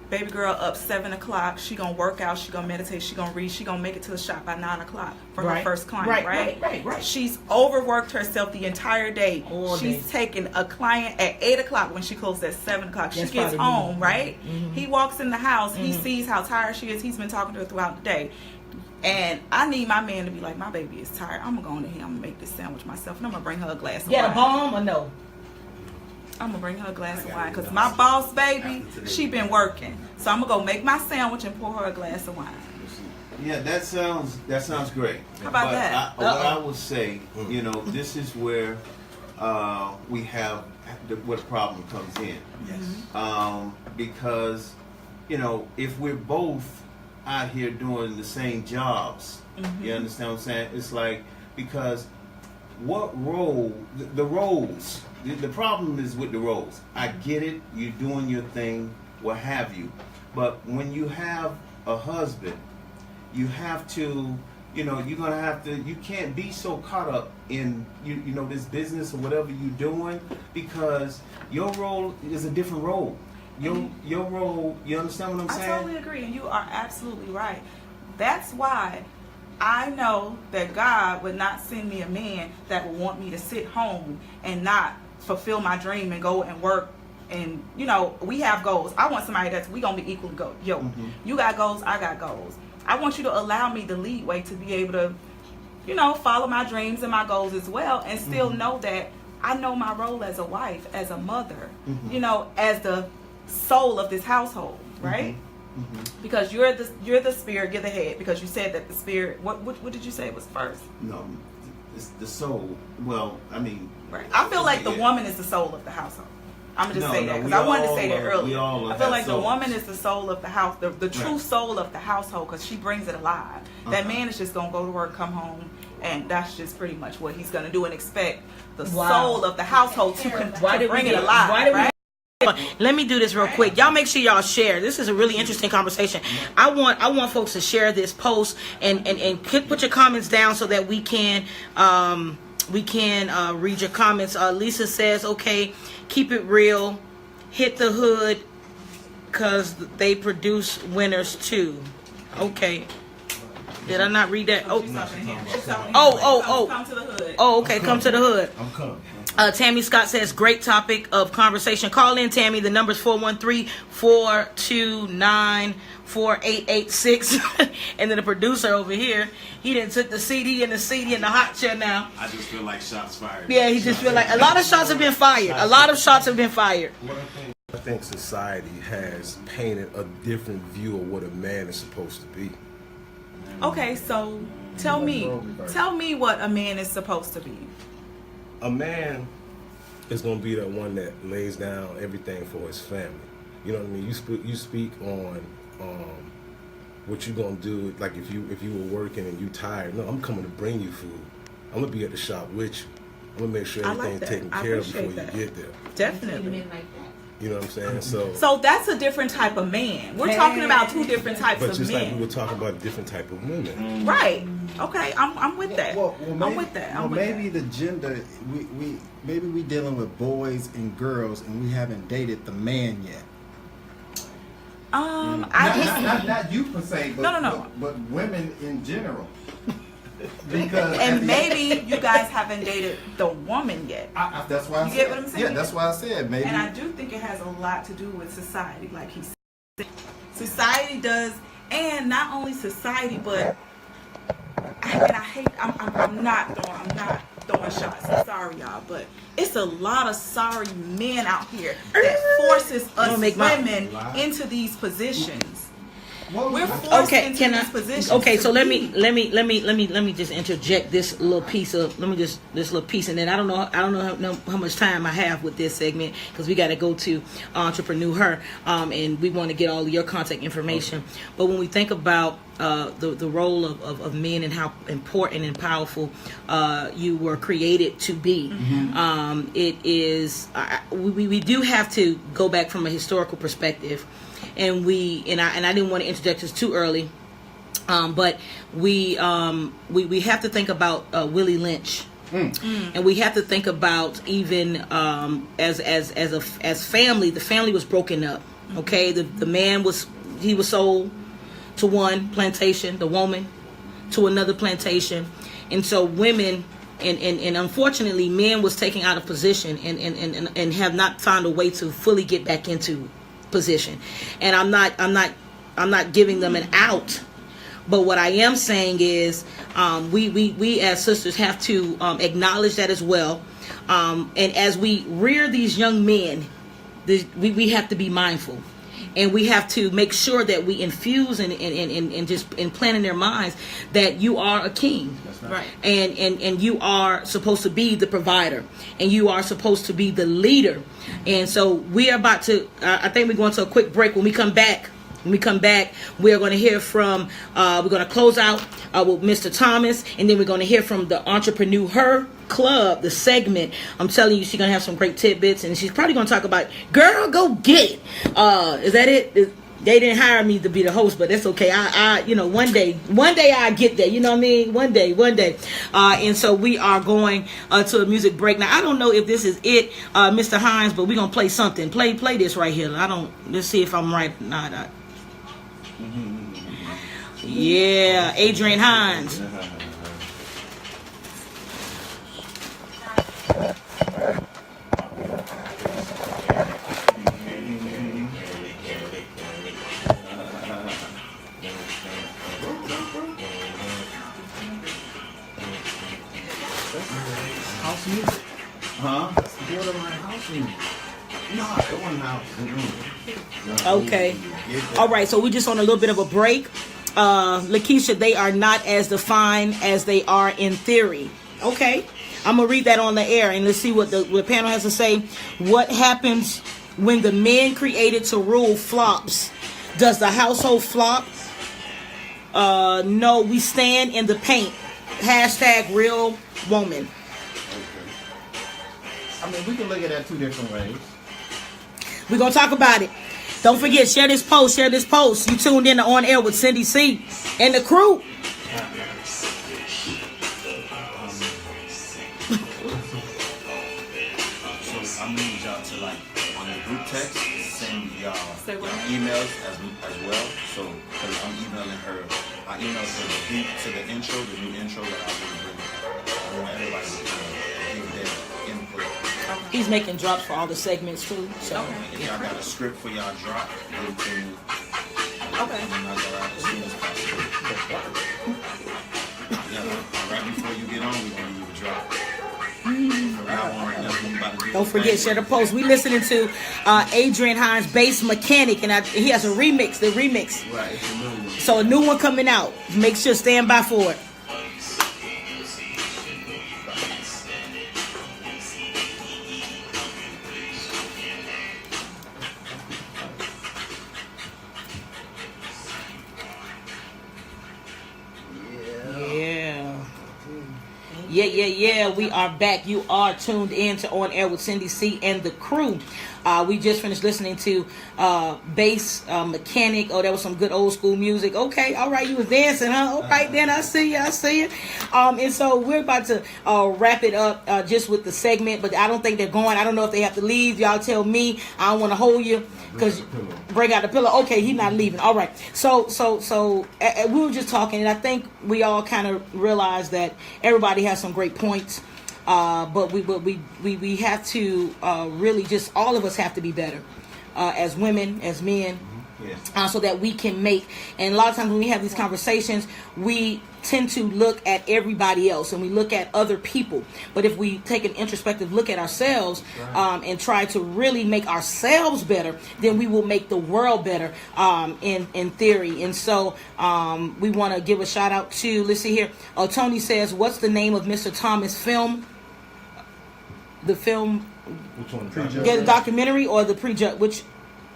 Baby girl up 7 o'clock. She gonna work out. She gonna meditate. She gonna read. She gonna make it to the shop by 9 o'clock for her first client. Right. She's overworked herself the entire day. She's taking a client at 8 o'clock when she closes at 7 o'clock. She gets home, right? Mm-hmm. He walks in the house. Mm-hmm. He sees how tired she is. He's been talking to her throughout the day. And I need my man to be like, my baby is tired. I'm going to go in here. I'm going to make this sandwich myself. And I'm going to bring her a glass of wine. Yeah, a bomb or no? I'm going to bring her a glass of wine. Because my boss, baby, she been working. So I'm going to go make my sandwich and pour her a glass of wine. Yeah, that sounds great. How about that? What I would say, this is where we have where the problem comes in. Yes. Because, if we're both out here doing the same jobs, you understand what I'm saying? It's like, because what role, the roles, the problem is with the roles. I get it, you're doing your thing, what have you. But when you have a husband, you have to, you're going to have to, you can't be so caught up in, this business or whatever you're doing, because your role is a different role. Your role, you understand what I'm saying? I totally agree, and you are absolutely right. That's why I know that God would not send me a man that would want me to sit home and not fulfill my dream and go and work. And, you know, we have goals. I want somebody that's, we going to be equal to yoked. You got goals, I got goals. I want you to allow me the leeway to be able to, you know, follow my dreams and my goals as well, and still know that I know my role as a wife, as a mother, you know, as the soul of this household, right? Because you're the spirit, you're the head. Because you said that the spirit. What did you say was first? No, it's the soul. Well, I mean, right. I feel like the woman is the soul of the household. I'm gonna just say that because I wanted to say that earlier. I feel like the woman is the soul of the house, the true soul of the household, because she brings it alive. That man is just gonna go to work, come home, and that's just pretty much what he's gonna do, and expect the soul of the household to bring it alive. Right? Let me do this real quick. Y'all make sure y'all share. This is a really interesting conversation. I want folks to share this post and put your comments down so that we can read your comments. Lisa says, okay, keep it real, hit the hood, because they produce winners too. Okay. Did I not read that? Oh, Come to the hood. Oh, okay, come to the hood. I'm coming. Tammy Scott says, great topic of conversation. Call in, Tammy. The number's 413-429-4886. And then the producer over here, he done took the CD and the hot chair now. I just feel like shots fired. Yeah, he just feel like a lot of shots have been fired. A lot of shots have been fired. I think society has painted a different view of what a man is supposed to be. Okay, so tell me what a man is supposed to be. A man is going to be the one that lays down everything for his family. You know what I mean? You speak on what you're going to do. Like if you were working and you tired, no, I'm coming to bring you food. I'm going to be at the shop with you. I'm going to make sure everything's taken care of before you get there. Definitely. You know what I'm saying? So that's a different type of man. We're talking about two different types of men. But just like we were talking about a different type of women. Right. Okay, I'm with that. I'm with that. Maybe the gender, maybe we dealing with boys and girls, and we haven't dated the man yet. Not you per se, but no. But women in general. And maybe you guys haven't dated the woman yet. That's why you get what I'm saying? Yeah, that's why I said maybe. And I do think it has a lot to do with society, like he said. Society does, and not only society, but I'm not throwing shots. I'm sorry, y'all, but it's a lot of sorry men out here that forces us women into these positions. We're forced into these positions. Okay, so let me just interject this little piece, and then I don't know how much time I have with this segment because we got to go to Entrepreneur Her, and we want to get all of your contact information. Okay. But when we think about the role of men and how important and powerful you were created to be, it is we do have to go back from a historical perspective. And I didn't want to interject this too early, but we have to think about Willie Lynch, and we have to think about even as family. The family was broken up. Okay, the man was sold to one plantation, the woman to another plantation, and so women. And unfortunately, men was taken out of position and have not found a way to fully get back into position. And I'm not giving them an out, but what I am saying is we as sisters have to acknowledge that as well, and as we rear these young men, we have to be mindful, and we have to make sure that we infuse and just implant in their minds that you are a king. Right. And you are supposed to be the provider, and you are supposed to be the leader. And so we are about to, I think we're going to a quick break. When we come back, we are going to hear from, we're going to close out with Mr. Thomas, and then we're going to hear from the Entrepreneur Her Club, the segment. I'm telling you, she's going to have some great tidbits, and she's probably going to talk about, girl, go get it. Is that it? They didn't hire me to be the host, but that's okay. I one day I get there. You know what I mean? One day. And so we are going to a music break. Now, I don't know if this is it, Mr. Hines, but we're going to play something. Play this right here. Let's see if I'm right or not. Yeah, Adrian Hines. House music. Huh? Borderline house music. No, it wasn't house. Okay. All right, so we're just on a little bit of a break. Lakeisha, they are not as defined as they are in theory. Okay. I'm going to read that on the air, and let's see what the panel has to say. What happens when the men created to rule flops? Does the household flop? No, we stand in the paint. Hashtag real woman. I mean, we can look at that two different ways. We're going to talk about it. Don't forget, share this post. Share this post. You tuned in to On Air with Cindy C and the crew. So I'm gonna need y'all to, like, on the group text, send y'all emails as well. So, because I'm emailing her, I emailed her the beat to the intro, the new intro that I want to bring. I want everybody to give their input. He's making drops for all the segments too. So If y'all got a script for y'all drop, give it to me. Okay. And I'll go out as soon as possible. Yeah, right before you get on, we're gonna give a drop. don't forget, share the post. We listening to Adrian Hines, Bass Mechanic, and he has a remix. The remix. Right, it's a new one. So a new one coming out. Make sure stand by for it. Yeah. We are back. You are tuned in to On Air with Cindy C and the crew. We just finished listening to Bass Mechanic. Oh, that was some good old school music. Okay, all right, you was dancing, huh? All right, then I see you. And so we're about to wrap it up just with the segment, but I don't think they're going. I don't know if they have to leave. Y'all tell me. I don't want to hold you. Because bring out the pillow. Okay, he's not leaving. All right. So we were just talking, and I think we all kind of realized that everybody has some great points, but we have to really just all of us have to be better as women, as men. So that we can make, and a lot of times when we have these conversations, we tend to look at everybody else and we look at other people. But if we take an introspective look at ourselves and try to really make ourselves better, then we will make the world better in theory. And so we want to give a shout out to, let's see here. Tony says, what's the name of Mr. Thomas' film? The film, Which one? the documentary or the prejudge? Which?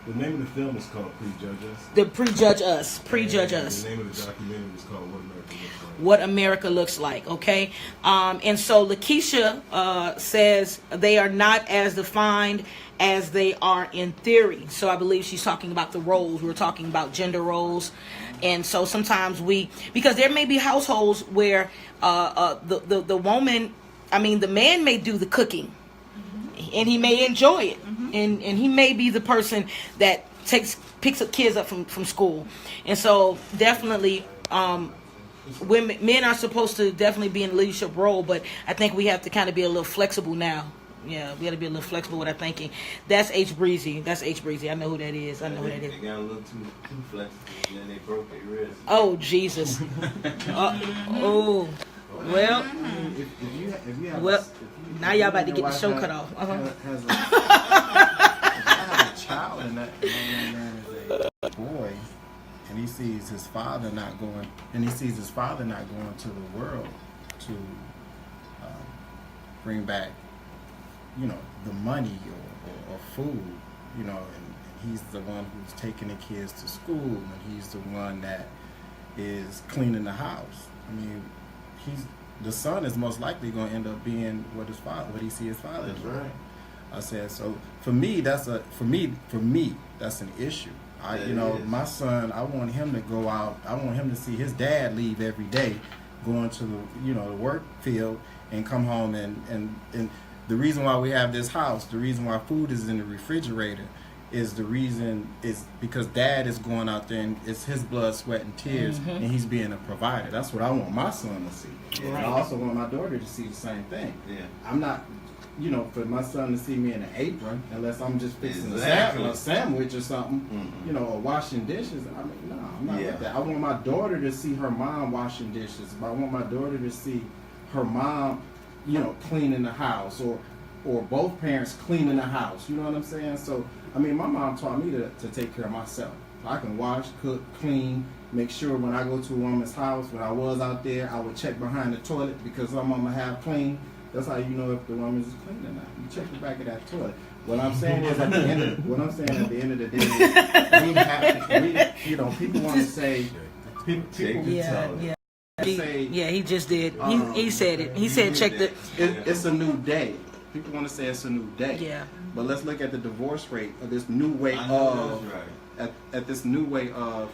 The name of the film is called Prejudge Us. The Prejudge Us. Prejudge Us. The name of the documentary is called What America Looks Like. Okay? And so Lakeisha says they are not as defined as they are in theory. So I believe she's talking about the roles. We're talking about gender roles. And so sometimes because there may be households where the woman, the man may do the cooking. And he may enjoy it. And he may be the person that picks up kids up from school. And so definitely men are supposed to definitely be in a leadership role, but I think we have to kind of be a little flexible now. Yeah, we got to be a little flexible with our thinking. That's H Breezy. I know who that is. They got a little too flexible, and then they broke their wrist. Oh, Jesus. Well, now y'all about to get the show cut off. I have a child, and that young man is a boy, and he sees his father not going to the world to bring back, the money or food, and he's the one who's taking the kids to school, and he's the one that is cleaning the house. The son is most likely going to end up being what he sees his father do. Right. I said, so for me that's an issue. My son, I want him to go out. I want him to see his dad leave every day, going to the work field and come home and the reason why we have this house, the reason why food is in the refrigerator is the reason is because dad is going out there and it's his blood, sweat, and tears, and he's being a provider. That's what I want my son to see. Yeah. And I also want my daughter to see the same thing. Yeah. I'm not, for my son to see me in an apron unless I'm just fixing Exactly. a sandwich or something, or washing dishes. I mean, no, I'm not with that. I want my daughter to see her mom washing dishes. But I want my daughter to see her mom, cleaning the house, or both parents cleaning the house. You know what I'm saying? So, I mean, my mom taught me to take care of myself. I can wash, cook, clean, make sure when I go to a woman's house, when I was out there, I would check behind the toilet because I'm gonna have clean. That's how you know if the woman is clean or not. You check the back of that toilet. What I'm saying is at the end of the day, we have to, people want to say, people say, he just did. He said it. He said check the. It's a new day. People want to say it's a new day. Yeah. But let's look at the divorce rate of this new way of at this new way of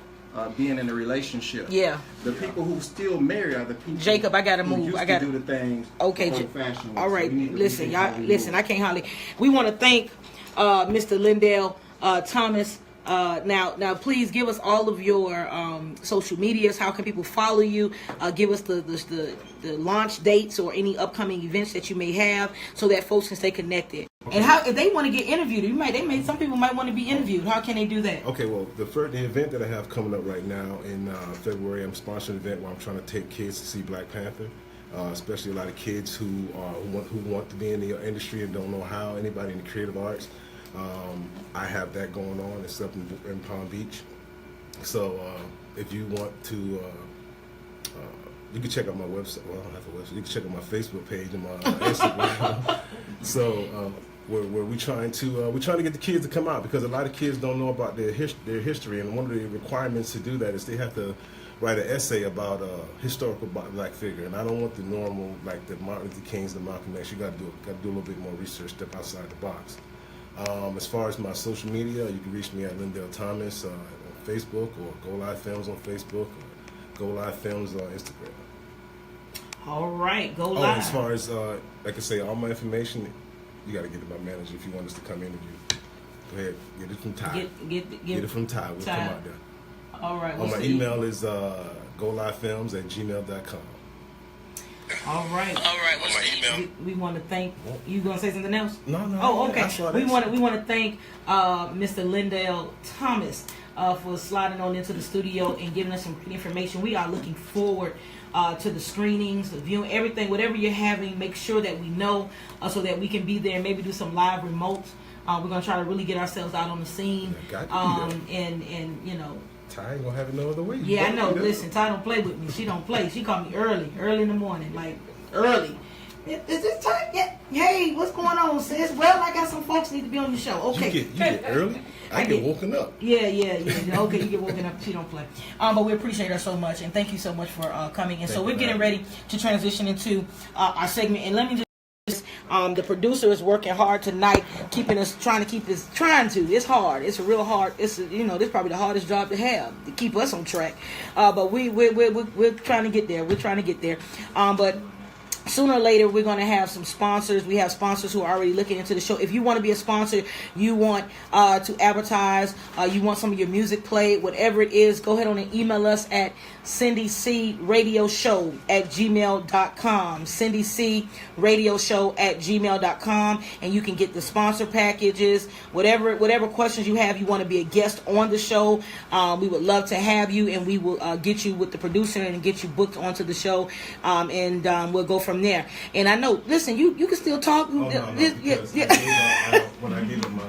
being in a relationship. Yeah. The people who still marry are the people. Jacob, I gotta move. I gotta do the things. Okay. Old-fashioned All right. So listen, y'all. Listen, I can't hardly. We want to thank Mr. Lindell Thomas. Now, please give us all of your social medias. How can people follow you? Give us the launch dates or any upcoming events that you may have, so that folks can stay connected. And how if they want to get interviewed, some people might want to be interviewed. How can they do that? Okay, well, the event that I have coming up right now in February, I'm sponsoring an event where I'm trying to take kids to see Black Panther. Especially a lot of kids who want to be in the industry and don't know how. Anybody in the creative arts. I have that going on. It's up in Palm Beach. So if you want to, you can check out my website. Well, I don't have a website. You can check out my Facebook page and my Instagram. So we're trying to get the kids to come out, because a lot of kids don't know about their history, and one of the requirements to do that is they have to write an essay about a historical Black figure. And I don't want the normal, like the Martin Luther Kings, the Malcolm X. You got to do a little bit more research, step outside the box. As far as my social media, you can reach me at Lindell Thomas on Facebook, or Go Live Films on Facebook, or Go Live Films on Instagram. All right, Go Live. As far as, like I say, all my information, you got to get it to my manager if you want us to come interview. Go ahead, get it from Ty. Get it from Ty. We'll come out there. All right. My email is golivefilms@gmail.com. All right. What's my email? We want to thank. You gonna say something else? No. Oh, okay. We want to thank Mr. Lindell Thomas for sliding on into the studio and giving us some information. We are looking forward to the screenings, the viewing, everything, whatever you're having. Make sure that we know so that we can be there and maybe do some live remotes. We're gonna try to really get ourselves out on the scene. And Ty ain't gonna have it no other way. Yeah, I know. Listen, Ty don't play with me. She don't play. She called me early in the morning, like early. Is this Ty? Yeah. Hey, what's going on, sis? Well, I got some folks need to be on your show. Okay. You get early? I get woken up. Yeah. Okay, you get woken up. She don't play. But we appreciate her so much, and thank you so much for coming. And so we're getting ready to transition into our segment. And let me just. The producer is working hard tonight, it's hard. It's real hard. This is probably the hardest job to have, to keep us on track. But we're trying to get there. But sooner or later, we're going to have some sponsors. We have sponsors who are already looking into the show. If you want to be a sponsor, you want to advertise, you want some of your music played, whatever it is, go ahead on and email us at cindycradioshow@gmail.com. cindycradioshow@gmail.com, and you can get the sponsor packages, whatever questions you have. You want to be a guest on the show, we would love to have you, and we will get you with the producer and get you booked onto the show, and we'll go from there. And I know, listen, you can still talk. When I gave him my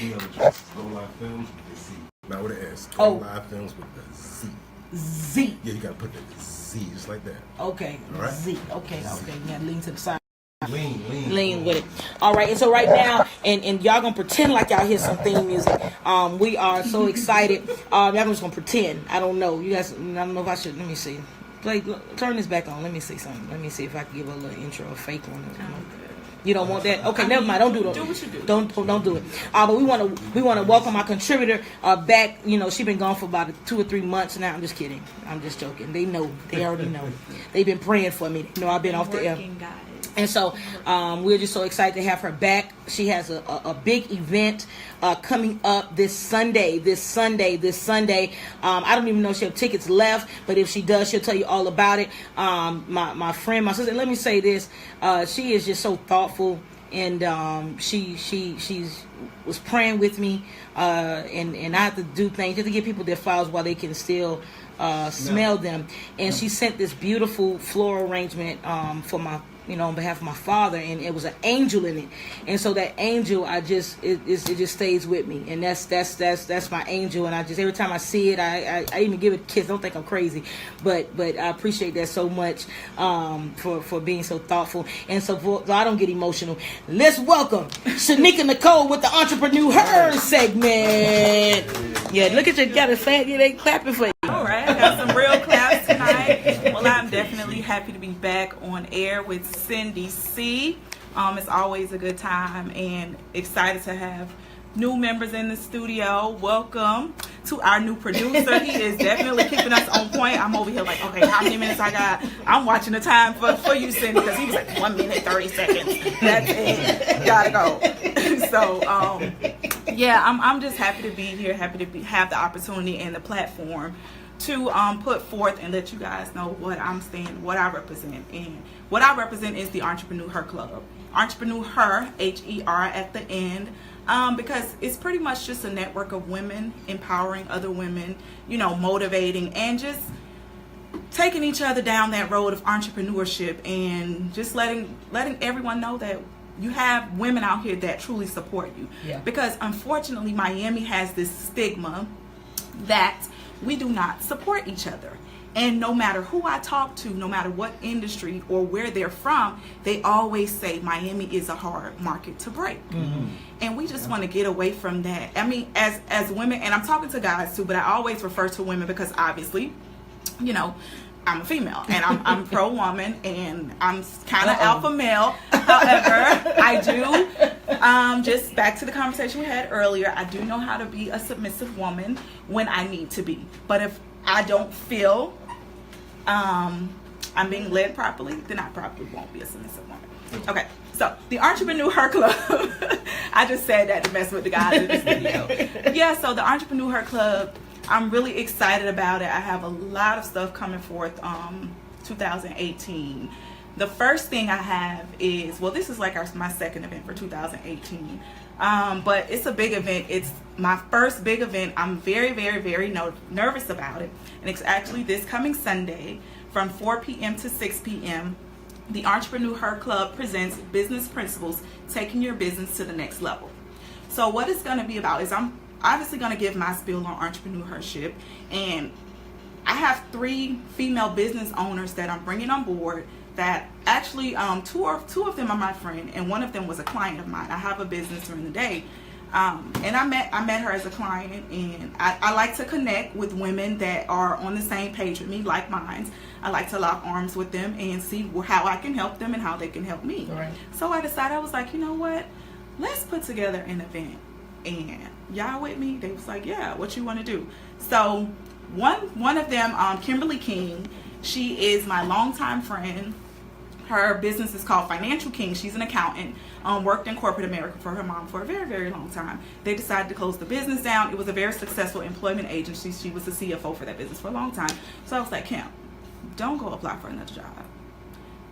email address, Go Live Films with the Z, not with an S. Go Live Films with the Z. Z. Yeah, you gotta put the Z just like that. Okay. All right. Z. Okay. You gotta lean to the side. Lean with it. All right. And so right now, and y'all gonna pretend like y'all hear some theme music. We are so excited. Y'all just gonna pretend. I don't know. You guys. I don't know if I should. Let me see. Turn this back on. Let me see something. Let me see if I can give a little intro, a fake one. You don't want that? Okay, never mind. Don't do that. Do what you do. Don't do it. But we want to welcome our contributor back. She's been gone for about 2 or 3 months now. I'm just kidding. I'm just joking. They know. They already know. They've been praying for me. I've been off the air. And so we're just so excited to have her back. She has a big event coming up this Sunday. I don't even know if she has tickets left, but if she does, she'll tell you all about it. My friend, my sister, let me say this. She is just so thoughtful, and she was praying with me, and I have to do things just to give people their flowers while they can still smell them. And she sent this beautiful floral arrangement for my, on behalf of my father, and it was an angel in it. And so that angel, it just stays with me, and that's my angel. And I just, every time I see it, I even give it a kiss. Don't think I'm crazy, but I appreciate that so much, for being so thoughtful. And so I don't get emotional. Let's welcome Shanika Nicole with the Entrepreneur Her segment. Yeah, look at you, got a fan. Yeah, they clapping for you. All right, I got some real claps tonight. Well, I'm definitely happy to be back on air with Cindy C. It's always a good time, and excited to have new members in the studio. Welcome to our new producer. He is definitely keeping us on point. I'm over here like, okay, how many minutes I got? I'm watching the time for you, Cindy, because he was like 1 minute 30 seconds. That's it. Gotta go. So, yeah, I'm just happy to be here. Happy to have the opportunity and the platform to put forth and let you guys know what I'm saying, what I represent. And what I represent is the Entrepreneur Her Club. Entrepreneur Her, H-E-R at the end, because it's pretty much just a network of women empowering other women, motivating and just taking each other down that road of entrepreneurship, and just letting everyone know that you have women out here that truly support you. Yeah. Because unfortunately, Miami has this stigma that we do not support each other. And no matter who I talk to, no matter what industry or where they're from, they always say Miami is a hard market to break. Mm-hmm. And we just want to get away from that. I mean, as women, and I'm talking to guys too, but I always refer to women because obviously, I'm a female, and I'm pro woman, and I'm kind of alpha male. However, I do, just back to the conversation we had earlier, I do know how to be a submissive woman when I need to be. But if I don't feel I'm being led properly, then I probably won't be a submissive woman. Okay, so the Entrepreneur Her Club, I just said that to mess with the guys in this video. Yeah, so the Entrepreneur Her Club, I'm really excited about it. I have a lot of stuff coming forth 2018. The first thing I have is, well, this is like my second event for 2018. But it's a big event. It's my first big event. I'm very, very, very nervous about it. And it's actually this coming Sunday from 4 p.m. to 6 p.m. The Entrepreneur Her Club presents Business Principles, Taking Your Business to the Next Level. So what it's going to be about is I'm obviously going to give my spiel on entrepreneurship, and I have 3 female business owners that I'm bringing on board that actually two of them are my friend, and one of them was a client of mine. I have a business during the day, and I met her as a client, and I like to connect with women that are on the same page with me, like mine. I like to lock arms with them and see how I can help them and how they can help me. Right. So I decided, I was like, you know what, let's put together an event. And y'all with me? They was like, yeah, what you want to do? So one of them, Kimberly King, she is my longtime friend. Her business is called Financial King. She's an accountant, worked in corporate America for her mom for a very, very long time. They decided to close the business down. It was a very successful employment agency. She was the CFO for that business for a long time. So I was like, Kim, don't go apply for another job.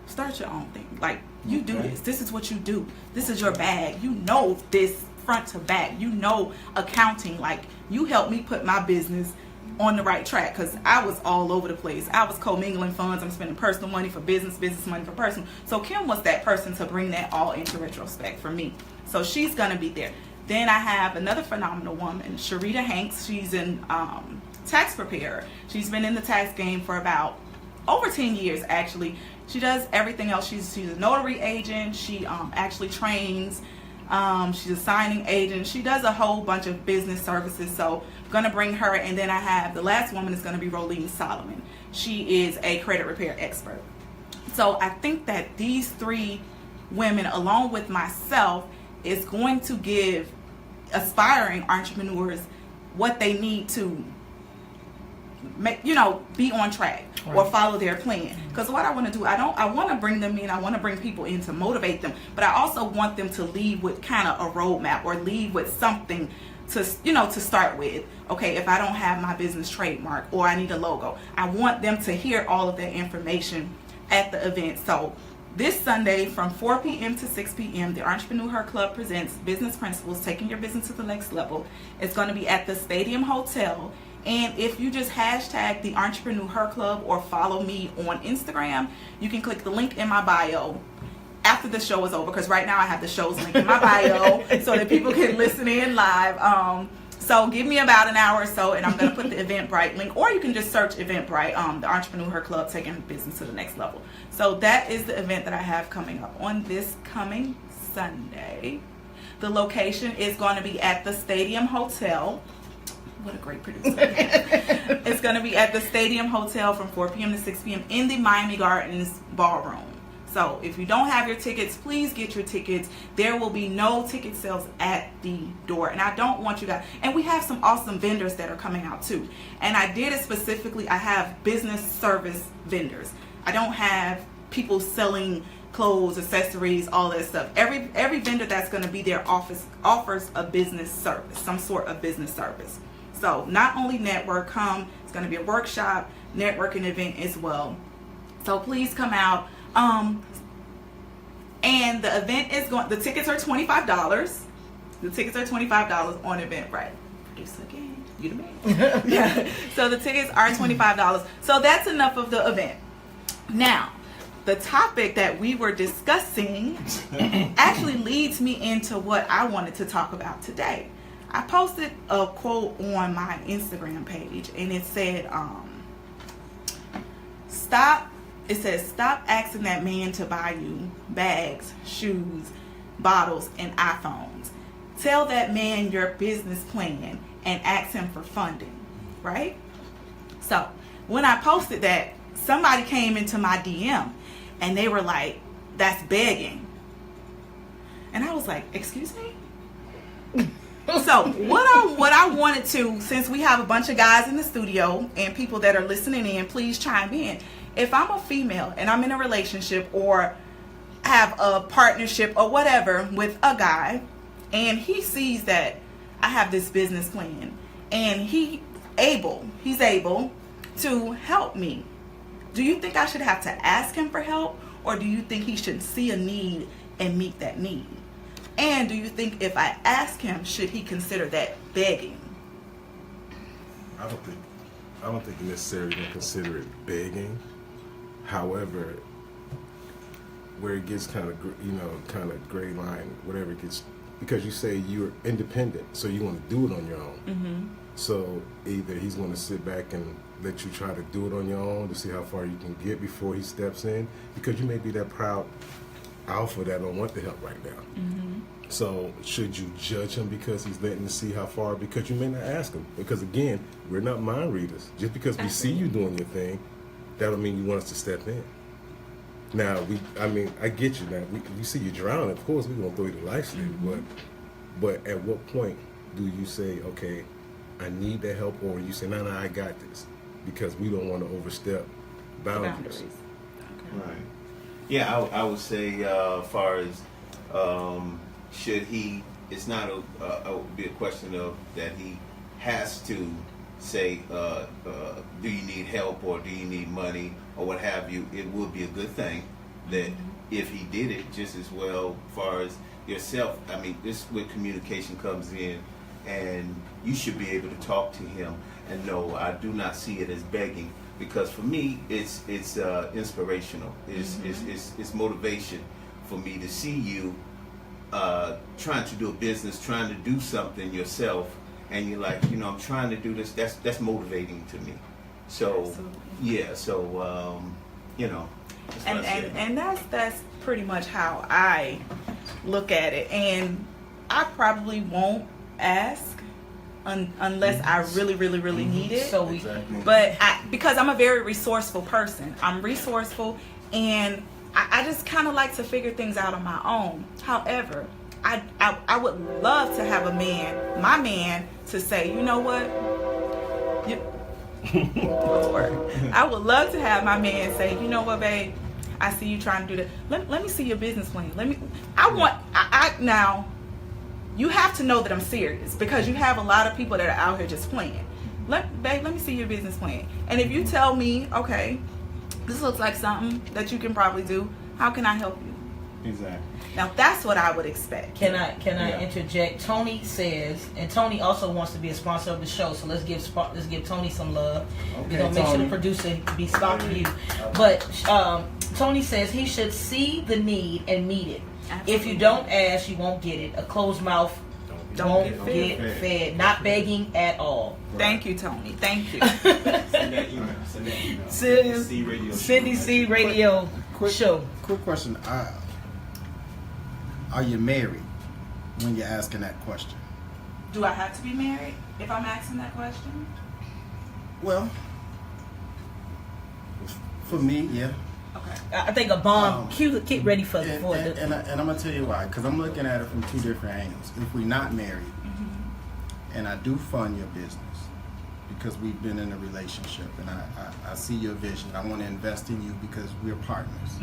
Start your own thing. Like, you do this. This is what you do. This is your bag. You know this front to back. You know accounting. Like, you helped me put my business on the right track, because I was all over the place. I was commingling funds. I'm spending personal money for business, business money for personal. So Kim was that person to bring that all into retrospect for me. So she's going to be there. Then I have another phenomenal woman, Sharita Hanks. She's an tax preparer. She's been in the tax game for about over 10 years, actually. She does everything else. She's a notary agent. She actually trains. She's a signing agent. She does a whole bunch of business services. So I'm going to bring her. And then I have the last woman is going to be Rolene Solomon. She is a credit repair expert. So I think that these 3 women, along with myself, is going to give aspiring entrepreneurs what they need to be on track or follow their plan. Because what I want to do, I want to bring them in, I want to bring people in to motivate them, but I also want them to leave with kind of a roadmap or leave with something to start with. Okay, if I don't have my business trademark or I need a logo, I want them to hear all of that information at the event. So this Sunday from 4 p.m. to 6 p.m., the Entrepreneur Her Club presents Business Principles, Taking Your Business to the Next Level. It's going to be at the Stadium Hotel. And if you just hashtag the Entrepreneur Her Club or follow me on Instagram, you can click the link in my bio after the show is over, because right now I have the show's link in my bio so that people can listen in live. So give me about an hour or so, and I'm going to put the Eventbrite link, or you can just search Eventbrite, the Entrepreneur Her Club, Taking Business to the Next Level. So that is the event that I have coming up on this coming Sunday. The location is going to be at the Stadium Hotel. What a great producer. It's going to be at the Stadium Hotel from 4 p.m. to 6 p.m. in the Miami Gardens Ballroom. So if you don't have your tickets, please get your tickets. There will be no ticket sales at the door. And I don't want you guys, and we have some awesome vendors that are coming out too. And I did it specifically, I have business service vendors. I don't have people selling clothes, accessories, all that stuff. Every vendor that's going to be there offers a business service, some sort of business service. So not only network, it's going to be a workshop, networking event as well. So please come out. And the event is the tickets are $25. The tickets are $25 on Eventbrite. Producer again, you the man. Yeah. So the tickets are $25. So that's enough of the event. Now, the topic that we were discussing actually leads me into what I wanted to talk about today. I posted a quote on my Instagram page, and it said, stop asking that man to buy you bags, shoes, bottles, and iPhones. Tell that man your business plan and ask him for funding, right? So when I posted that, somebody came into my DM and they were like, that's begging. And I was like, excuse me? So what I wanted to, since we have a bunch of guys in the studio and people that are listening in, please chime in. If I'm a female and I'm in a relationship or have a partnership or whatever with a guy, and he sees that I have this business plan and he's able to help me, do you think I should have to ask him for help, or do you think he should see a need and meet that need? And do you think if I ask him, should he consider that begging? I don't think necessarily going to consider it begging. However, where it gets kind of gray line, whatever it gets, because you say you're independent, so you want to do it on your own. Mm-hmm. So either he's going to sit back and let you try to do it on your own to see how far you can get before he steps in, because you may be that proud alpha that don't want the help right now. Mm-hmm. So should you judge him because he's letting you see how far? Because you may not ask him. Because again, we're not mind readers. Just because we see you doing your thing, that don't mean you want us to step in. Now, I get you. Now, we see you drowning. Of course, we're gonna throw you the life saving. Mm-hmm. But at what point do you say, okay, I need that help, or you say, no, I got this, because we don't want to overstep boundaries. Okay. Right. Yeah, I would say, as far as should he? It's not would be a question of that he has to say, do you need help or do you need money or what have you. It would be a good thing that if he did it just as well as far as yourself. I mean, this is where communication comes in, and you should be able to talk to him. And no, I do not see it as begging, because for me, it's inspirational. It's motivation for me to see you trying to do a business, trying to do something yourself, and you're like, I'm trying to do this. That's motivating to me. So absolutely. Yeah, so and that's pretty much how I look at it. And I probably won't ask unless I really need it. So exactly. But because I'm a very resourceful person, I'm resourceful, and I just kind of like to figure things out on my own. However, I would love to have my man, to say, you know what, I would love to have my man say, you know what, babe, I see you trying to do that. Let me see your business plan. Now, you have to know that I'm serious, because you have a lot of people that are out here just playing. Babe, let me see your business plan. And if you tell me, okay, this looks like something that you can probably do, how can I help you? Exactly. Now that's what I would expect. Can I interject? Tony says, and Tony also wants to be a sponsor of the show, so let's give Tony some love. Okay, we're gonna make sure the producer be sponsoring you. But Tony says he should see the need and meet it. Absolutely. If you don't ask, you won't get it. A closed mouth don't get fed. Not begging at all. Right. Thank you, Tony. Thank you. Send that email. Cindy C Radio Show. Quick question. Are you married when you're asking that question? Do I have to be married if I'm asking that question? Well, for me, yeah. Okay. I think a bomb. Get ready for and I'm gonna tell you why. Because I'm looking at it from two different angles. If we're not married, and I do fund your business because we've been in a relationship, and I see your vision. I want to invest in you because we're partners.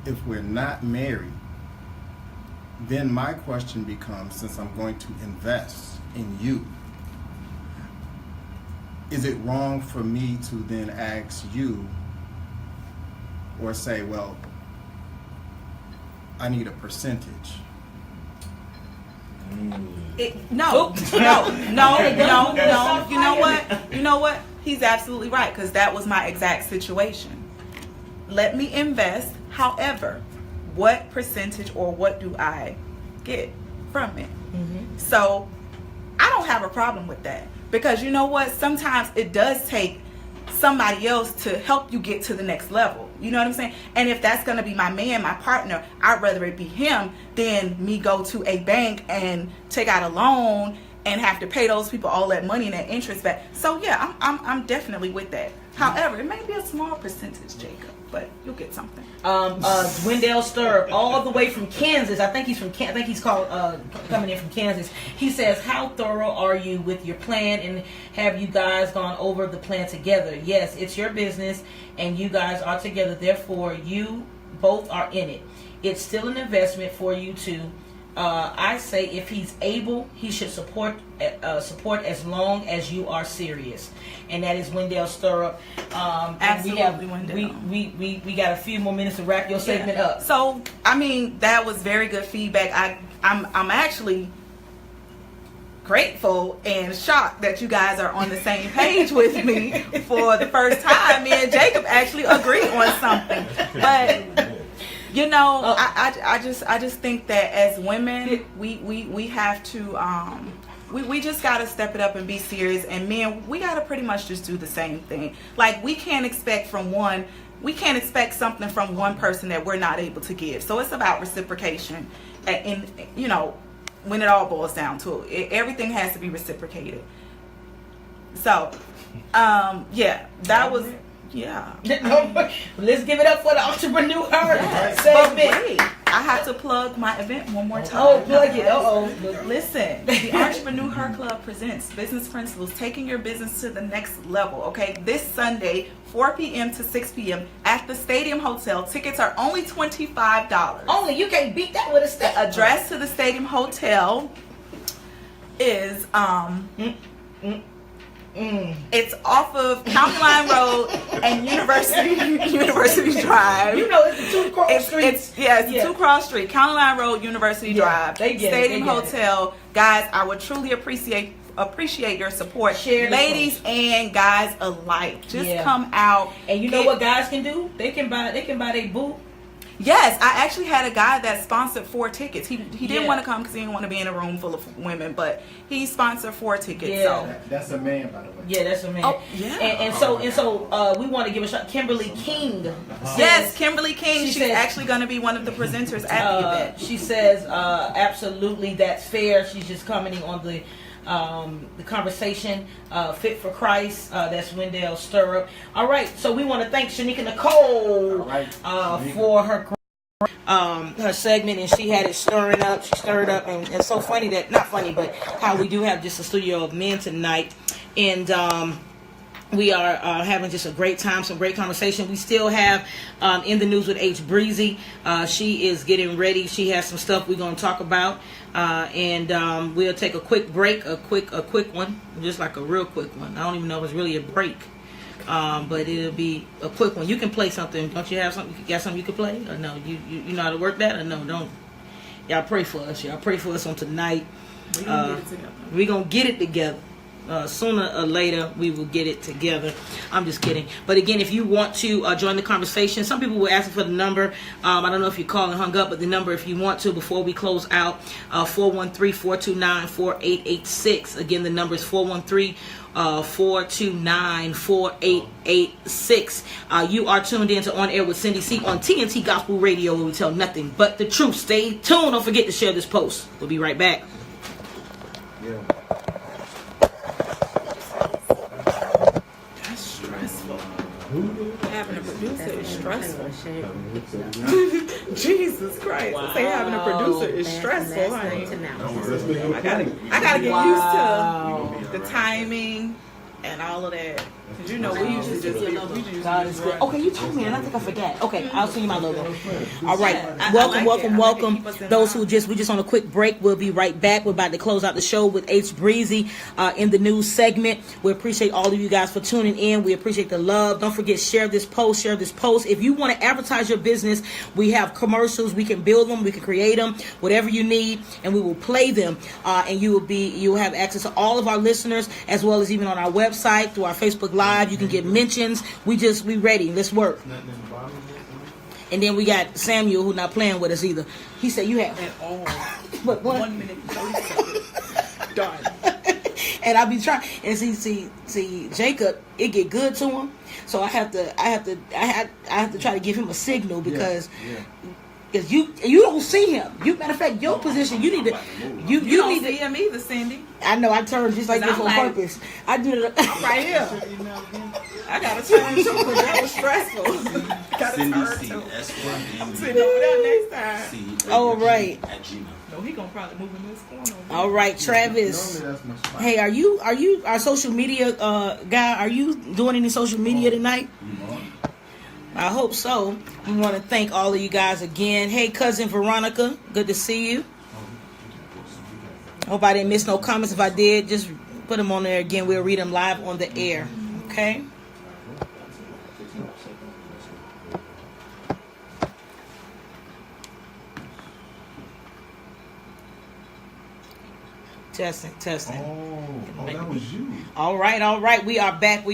If we're not married, then my question becomes, since I'm going to invest in you, is it wrong for me to then ask you or say, well, I need a percentage? No. You know what? He's absolutely right, because that was my exact situation. Let me invest. However, what percentage or what do I get from it? So I don't have a problem with that, because you know what? Sometimes it does take somebody else to help you get to the next level. You know what I'm saying? And if that's going to be my man, my partner, I'd rather it be him than me go to a bank and take out a loan and have to pay those people all that money and that interest back. So yeah, I'm definitely with that. However, it may be a small percentage, Jacob, but you'll get something. Wendell Sturr, all the way from Kansas. I think he's from. I think he's coming in from Kansas. He says, "How thorough are you with your plan, and have you guys gone over the plan together?" Yes, it's your business, and you guys are together. Therefore, you both are in it. It's still an investment for you two. I say if he's able, he should support as long as you are serious. And that is Wendell Sturrup. Absolutely, Wendell. We got a few more minutes to wrap your segment up. So I mean, that was very good feedback. I'm actually grateful and shocked that you guys are on the same page with me for the first time. Me and Jacob actually agree on something, but. You know, I just think that as women, we have to we just gotta step it up and be serious. And men, we gotta pretty much just do the same thing. Like we can't expect something from one person that we're not able to give. So it's about reciprocation. And you know, when it all boils down to it, everything has to be reciprocated. So, yeah, that was. Yeah. Let's give it up for the entrepreneur segment. But wait, I have to plug my event one more time. Oh, plug it. Listen, the Entrepreneur Club presents Business Principles, taking your business to the next level. Okay, this Sunday, 4 p.m. to 6 p.m. at the Stadium Hotel. Tickets are only $25. Only, you can't beat that with a steak. The address to the Stadium Hotel is it's off of County Line Road and University Drive. You know, it's the 2 cross streets. It's 2 cross street. County Line Road, University Drive. Stadium Hotel. Guys, I would truly appreciate your support. Share ladies and guys alike. Just come out. And you know what guys can do? They can buy their boot. Yes, I actually had a guy that sponsored 4 tickets. He didn't want to come because he didn't want to be in a room full of women, but he sponsored 4 tickets. Yeah. So that's a man, by the way. Yeah, that's a man. Oh, yeah. And so we want to give a shout. Kimberly King. Yes, Kimberly King. She's actually going to be one of the presenters at the event. She says, absolutely, that's fair. She's just commenting on the conversation. Fit for Christ. That's Wendell Sturrup. All right, so we want to thank Shanika Nicole for her segment, and she had it stirring up. She stirred up, and it's so funny that, not funny, but how we do have just a studio of men tonight. And We are having just a great time, some great conversation. We still have in the news with H Breezy. She is getting ready. She has some stuff we're going to talk about, and we'll take a quick break, a quick one, just like a real quick one. I don't even know if it's really a break, but it'll be a quick one. You can play something. Don't you have something? You got something you can play? Or no? You know how to work that? Or no? Don't. Y'all pray for us. Y'all pray for us on tonight. We're going to get it together. Sooner or later, we will get it together. I'm just kidding. But again, if you want to join the conversation, some people were asking for the number. I don't know if you called and hung up, but the number, if you want to, before we close out, 413-429-4886. Again, the number is 413-429-4886. You are tuned in to On Air with Cindy C on TNT Gospel Radio, where we tell nothing but the truth. Stay tuned. Don't forget to share this post. We'll be right back. Yeah. Having a producer is stressful. Jesus Christ. Wow. Say having a producer is stressful, honey. I gotta get used to the timing and all of that. Because you know, we usually just God is good. Okay, you told me, and I think I forgot. Okay, I'll send you my logo. All right, welcome. Those who we just on a quick break. We'll be right back. We're about to close out the show with H Breezy in the news segment. We appreciate all of you guys for tuning in. We appreciate the love. Don't forget, share this post. If you want to advertise your business, we have commercials. We can build them. We can create them. Whatever you need, and we will play them. And you will have access to all of our listeners, as well as even on our website, through our Facebook Live. You can get mentions. We ready. Let's work. And then we got Samuel, who not playing with us either. He said you have what? 1 minute 30 seconds. Done. And I be trying, and see Jacob, it get good to him, so I have to try to give him a signal, because because you don't see him. Matter of fact, your position, you need to you don't need see him either, Cindy. I know, I turned just like this on purpose. I did it right here. I gotta turn too, because that was stressful. Cindy C. I'm sitting over there next time. All right. No, he gonna probably move in this corner. All right, Travis. Hey, are you our social media guy? Are you doing any social media tonight? I hope so. We want to thank all of you guys again. Hey, cousin Veronica, good to see you. Hope I didn't miss no comments. If I did, just put them on there again. We'll read them live on the air. Okay? Testing. Oh, that was you. All right. We are back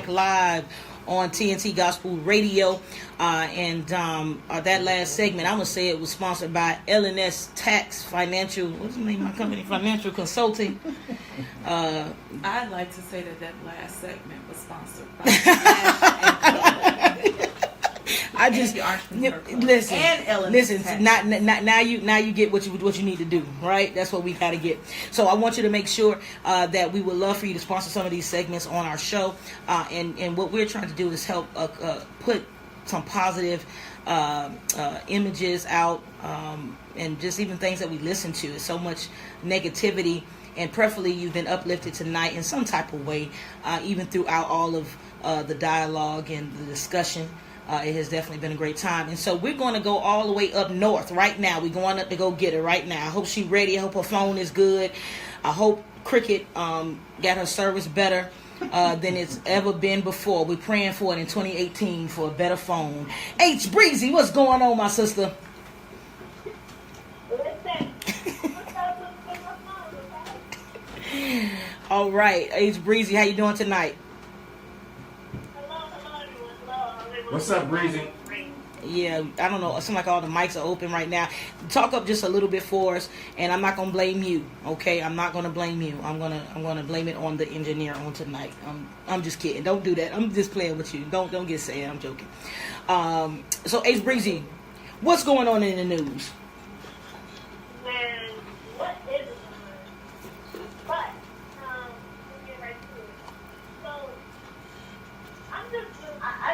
live on TNT Gospel Radio. And that last segment, I'm going to say it was sponsored by LNS Tax Financial. What's the name of my company? Financial Consulting. I'd like to say that last segment was sponsored by I just listen. Now you get what you need to do, right? That's what we got to get. So I want you to make sure that we would love for you to sponsor some of these segments on our show, and what we're trying to do is help put some positive images out, and just even things that we listen to. It's so much negativity, and preferably you've been uplifted tonight in some type of way, even throughout all of the dialogue and the discussion. It has definitely been a great time. And so we're going to go all the way up north right now. We're going up to go get her right now. I hope she's ready. I hope her phone is good. I hope Cricket got her service better than it's ever been before. We're praying for it in 2018 for a better phone. H Breezy, what's going on, my sister? All right, H Breezy, how you doing tonight? What's up, Breezy? Yeah, I don't know. It seems like all the mics are open right now. Talk up just a little bit for us, and I'm not gonna blame you. Okay, I'm not gonna blame you. I'm gonna blame it on the engineer on tonight. I'm just kidding. Don't do that. I'm just playing with you. Don't get sad. I'm joking. So H Breezy, what's going on in the news? Man, what is it? But we'll get right to it. So I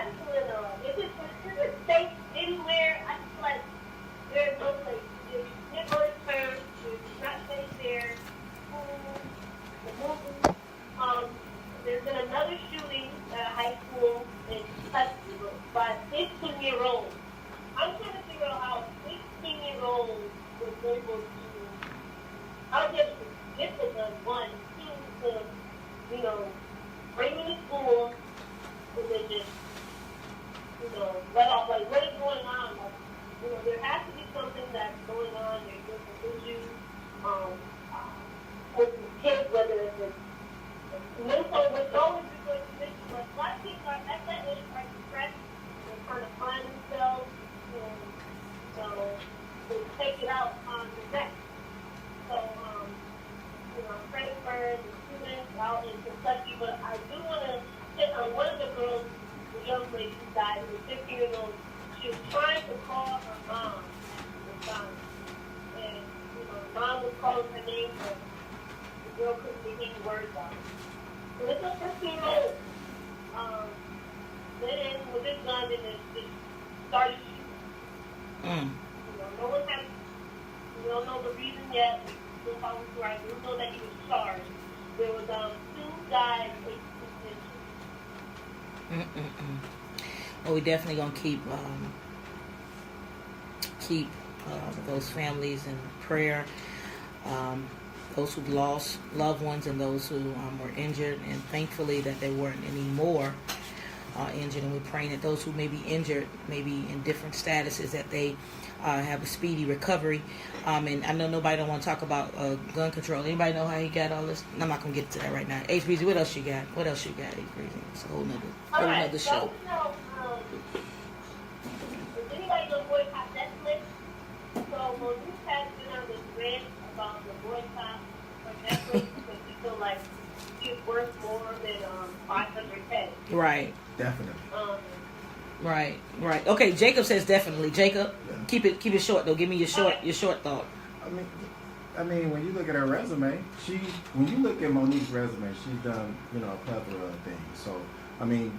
just want to know, is it safe anywhere? I feel like there's no place. There's neighborhood first, there's not safe there. The movie. There's been another shooting let off, like, what is going on? Like, you know, there has to be something that's going on. There's some issues with the kids, whether it's mental, which always is going to be an issue. But a lot of kids are at that age are depressed and trying to find themselves, and so they take it out on the next. So, you know, I'm praying for the students out in Kentucky, but I do want to hit on one of the girls, the young lady who died, who was 15 years old. She was trying to call her mom at the time. And, you know, mom was calling her name, but the girl couldn't get any words out. So this was 15-year-old. Went in with his gun and just started shooting. You know, no one has, we don't know the reason yet. We don't know that he was charged. There was 2 guys. Well, we definitely gonna keep those families in prayer. Those who lost loved ones and those who were injured, and thankfully that there weren't any more injured. And we're praying that those who may be injured, maybe in different statuses, that they have a speedy recovery. And I know nobody don't want to talk about gun control. Anybody know how he got all this? I'm not gonna get to that right now. H. Breezy, what else you got? What else you got, H. Breezy? It's a whole nother show. Does anybody know boycott Netflix? So Monique has been on this rant about the boycott for Netflix because we feel like it's worth more than $500K. Right. Definitely. Right. Okay, Jacob says definitely. Jacob, keep it short though. Give me your short thought. I mean, when you look at her resume, when you look at Monique's resume, she's done, you know, a plethora of things. So, I mean,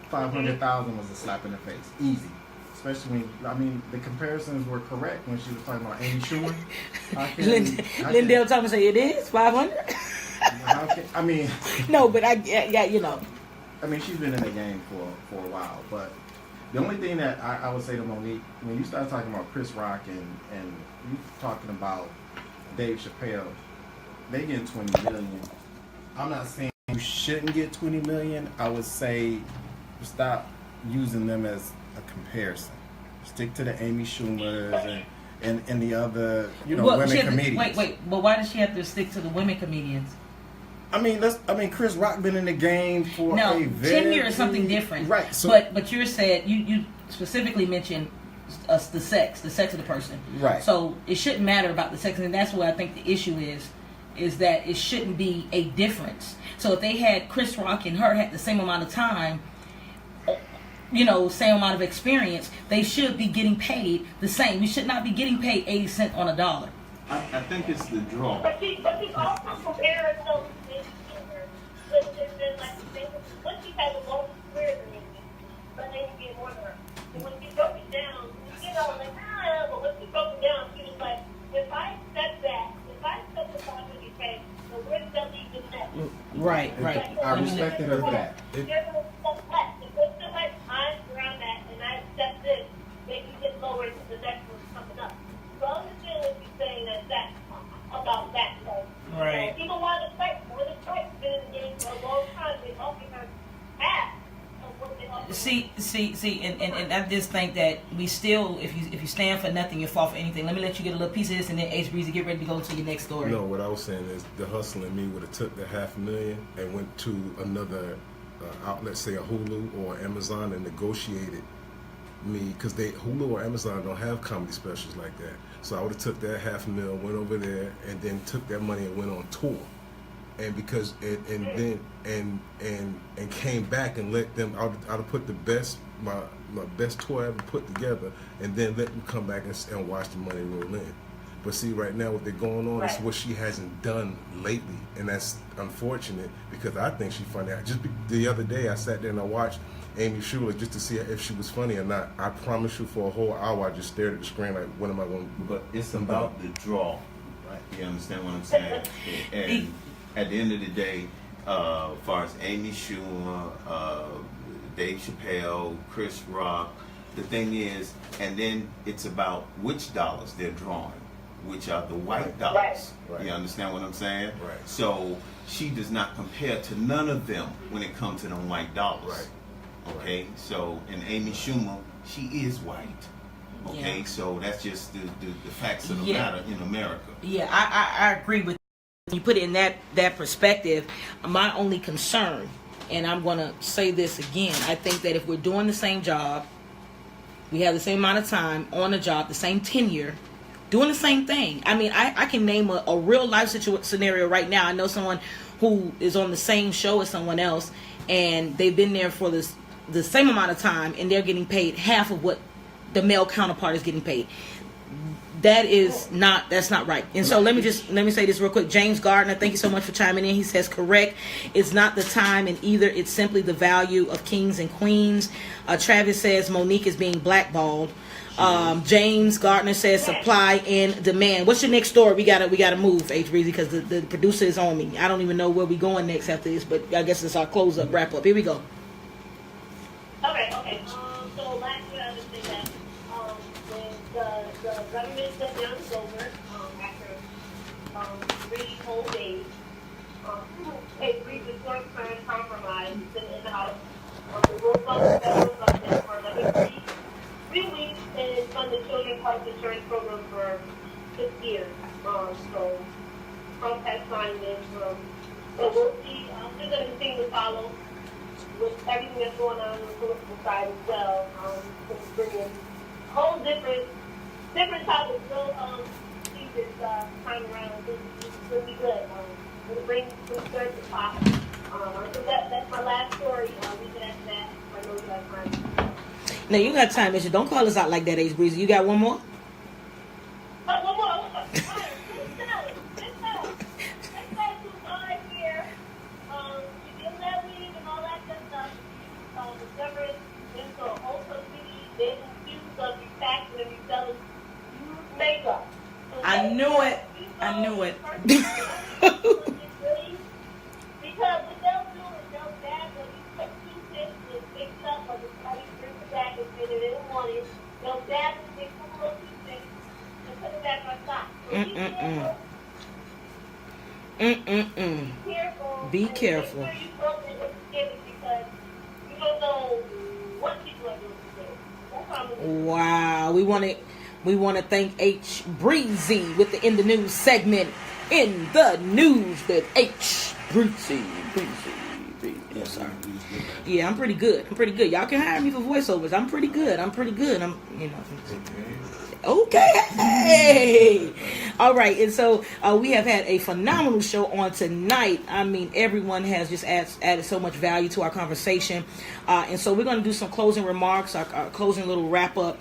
500,000 was a slap in the face, easy. Especially when, the comparisons were correct when she was talking about Amy Schumer. Lindell Thomas say it is 500. No, but you know. I mean, she's been in the game for a while, but the only thing that I would say to Monique, when you start talking about Chris Rock and you talking about Dave Chappelle, they getting $20 million. I'm not saying you shouldn't get $20 million. I would say stop using them as a comparison. Stick to the Amy Schumers and the other, women comedians. Wait. But why does she have to stick to the women comedians? I mean, Chris Rock been in the game for a very... tenure is something different. Right. So, but you said, you specifically mentioned the sex of the person. Right. So it shouldn't matter about the sex, and that's what I think the issue is that it shouldn't be a difference. So if they had Chris Rock and her had the same amount of time, same amount of experience, they should be getting paid the same. We should not be getting paid 80 cents on a dollar. I think it's the draw. But she's also comparing those things when she has a long career than me, but then you get more than her. And when she broke it down, but when she broke it down, she was like, if I accept that, if I accept the 500K, so where does that leave the next? Right. I respected her for that. There's no stuff left. If it's still like I'm around that and I accept this, then you get lower to the next one coming up. So I understand what you're saying about that. So, right. Even while the strikes been in the game for a long time, they often have half of what they offer. See, and I just think that we still, if you stand for nothing, you fall for anything. Let me let you get a little piece of this, and then H. Breezy, get ready to go to your next story. No, what I was saying is the hustle in me would have took the $500,000 and went to another outlet, say a Hulu or Amazon, and negotiated me, because Hulu or Amazon don't have comedy specials like that. So I would have took that $500,000, went over there, and then took that money and went on tour. And because and came back and let them, I'd have put my best tour I ever put together, and then let them come back and watch the money roll in. But see, right now what they're going on is what she hasn't done lately, and that's unfortunate because I think she's funny. The other day I sat there and I watched Amy Schumer just to see if she was funny or not. I promise you, for a whole hour I just stared at the screen like, what am I going to do? But it's about the draw. Right? You understand what I'm saying? And at the end of the day, as far as Amy Schumer, Dave Chappelle, Chris Rock, the thing is, and then it's about which dollars they're drawing, which are the white dollars. Right. You understand what I'm saying? Right. So she does not compare to none of them when it comes to them white dollars. Right. Okay, so and Amy Schumer she is white. Okay, Yeah. so that's just the facts of the matter in America. Yeah, I agree with you. Put it in that perspective. My only concern, and I'm going to say this again, I think that if we're doing the same job, we have the same amount of time on the job, the same tenure, doing the same thing. I mean, I can name a real life scenario right now. I know someone who is on the same show as someone else, and they've been there for the same amount of time, and they're getting paid half of what the male counterpart is getting paid. That's not right. And so let me say this real quick. James Gardner, thank you so much for chiming in. He says, correct. It's not the time and either. It's simply the value of kings and queens. Travis says Monique is being blackballed. James Gardner says supply and demand. What's your next story? We gotta move, H. Breezy, because the producer is on me. I don't even know where we going next after this, but I guess it's our close up, wrap up. Here we go. Okay. So last year I was saying that when the government shut down is over after 3 whole days. It reached a short-term compromise in the House. The will fund the federal government for another 3 weeks and fund the children's health insurance program for 6 years. So Trump has signed this. So we'll see. We're going to continue to follow with everything that's going on the political side as well. Bring in a whole different topics. We'll see this time around. It's going to be good. We'll bring some good to pop. So that's my last story. Leave it at that. I know you have time. Now you got time, Mister. Don't call us out like that, H. Breezy. You got one more? One more. Let's go. Here. You get that weed and all that good stuff. Discovered into Ulta City. They accused of refactoring and reselling used makeup. So I knew it. Because what they'll do is they'll bag them. You put 2 tips and fix up or just try to bring it back and say that they don't want it. They'll bag them, take some little 2 tips and put it back on top. So Be careful. Make sure you vote and look together because you don't know what people are doing today. That's how I'm gonna do. Wow, we want to thank H. Breezy with the In the News segment. In the news with H. Breezy. Yeah, sorry. Yeah, I'm pretty good. Y'all can hire me for voiceovers. I'm pretty good. Okay. Hey. All right. And so we have had a phenomenal show on tonight. I mean, everyone has just added so much value to our conversation. And so we're going to do some closing remarks, our closing little wrap up.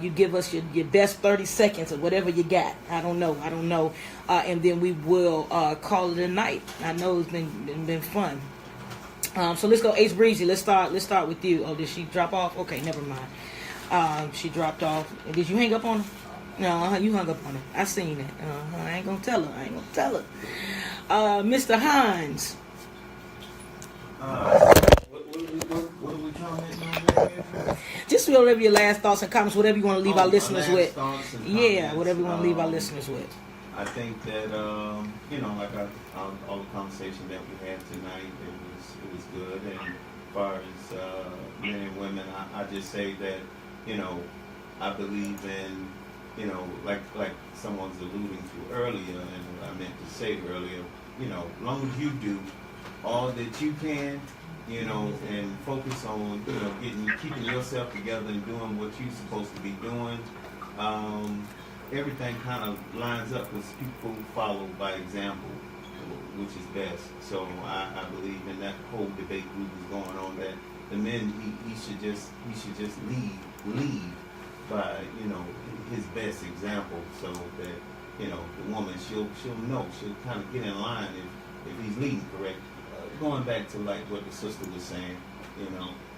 You give us your best 30 seconds of whatever you got. I don't know. And then we will call it a night. I know it's been fun. So let's go, H. Breezy. Let's start with you. Oh, did she drop off? Okay, never mind. She dropped off. Did you hang up on her? No, you hung up on her. I seen it. I ain't gonna tell her. Mr. Hines. What are we commenting on? Just whatever your last thoughts and comments, whatever you want to leave our listeners with. Yeah, whatever you want to leave our listeners with. I think that like all the conversation that we had tonight, it was good. And as far as men and women, I just say that I believe in like someone's alluding to earlier, and I meant to say earlier, as long as you do all that you can, and focus on keeping yourself together and doing what you're supposed to be doing. Everything kind of lines up because people follow by example, which is best. So I believe in that whole debate group is going on that the men he should just lead by his best example, so that the woman she'll know, she'll kind of get in line if he's leading correct. Going back to like what the sister was saying,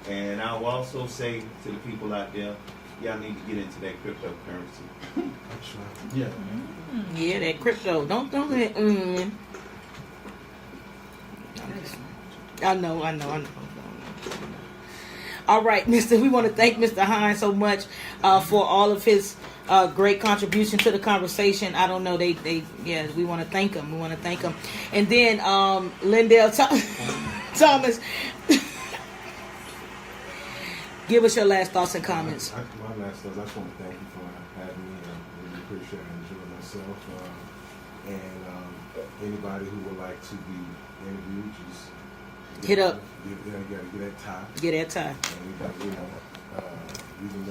and I'll also say to the people out there, y'all need to get into that cryptocurrency. Yeah. Yeah, that crypto. Don't let I know. All right, Mister. We want to thank Mr. Hines so much for all of his great contribution to the conversation. I don't know. We want to thank him. And then Lindell Thomas. Give us your last thoughts and comments. My last thoughts, I just want to thank you for having me. I really appreciate it. I enjoyed myself. Anybody who would like to be interviewed, just hit up. You got to get that tie. Get that tie. And you got to, you can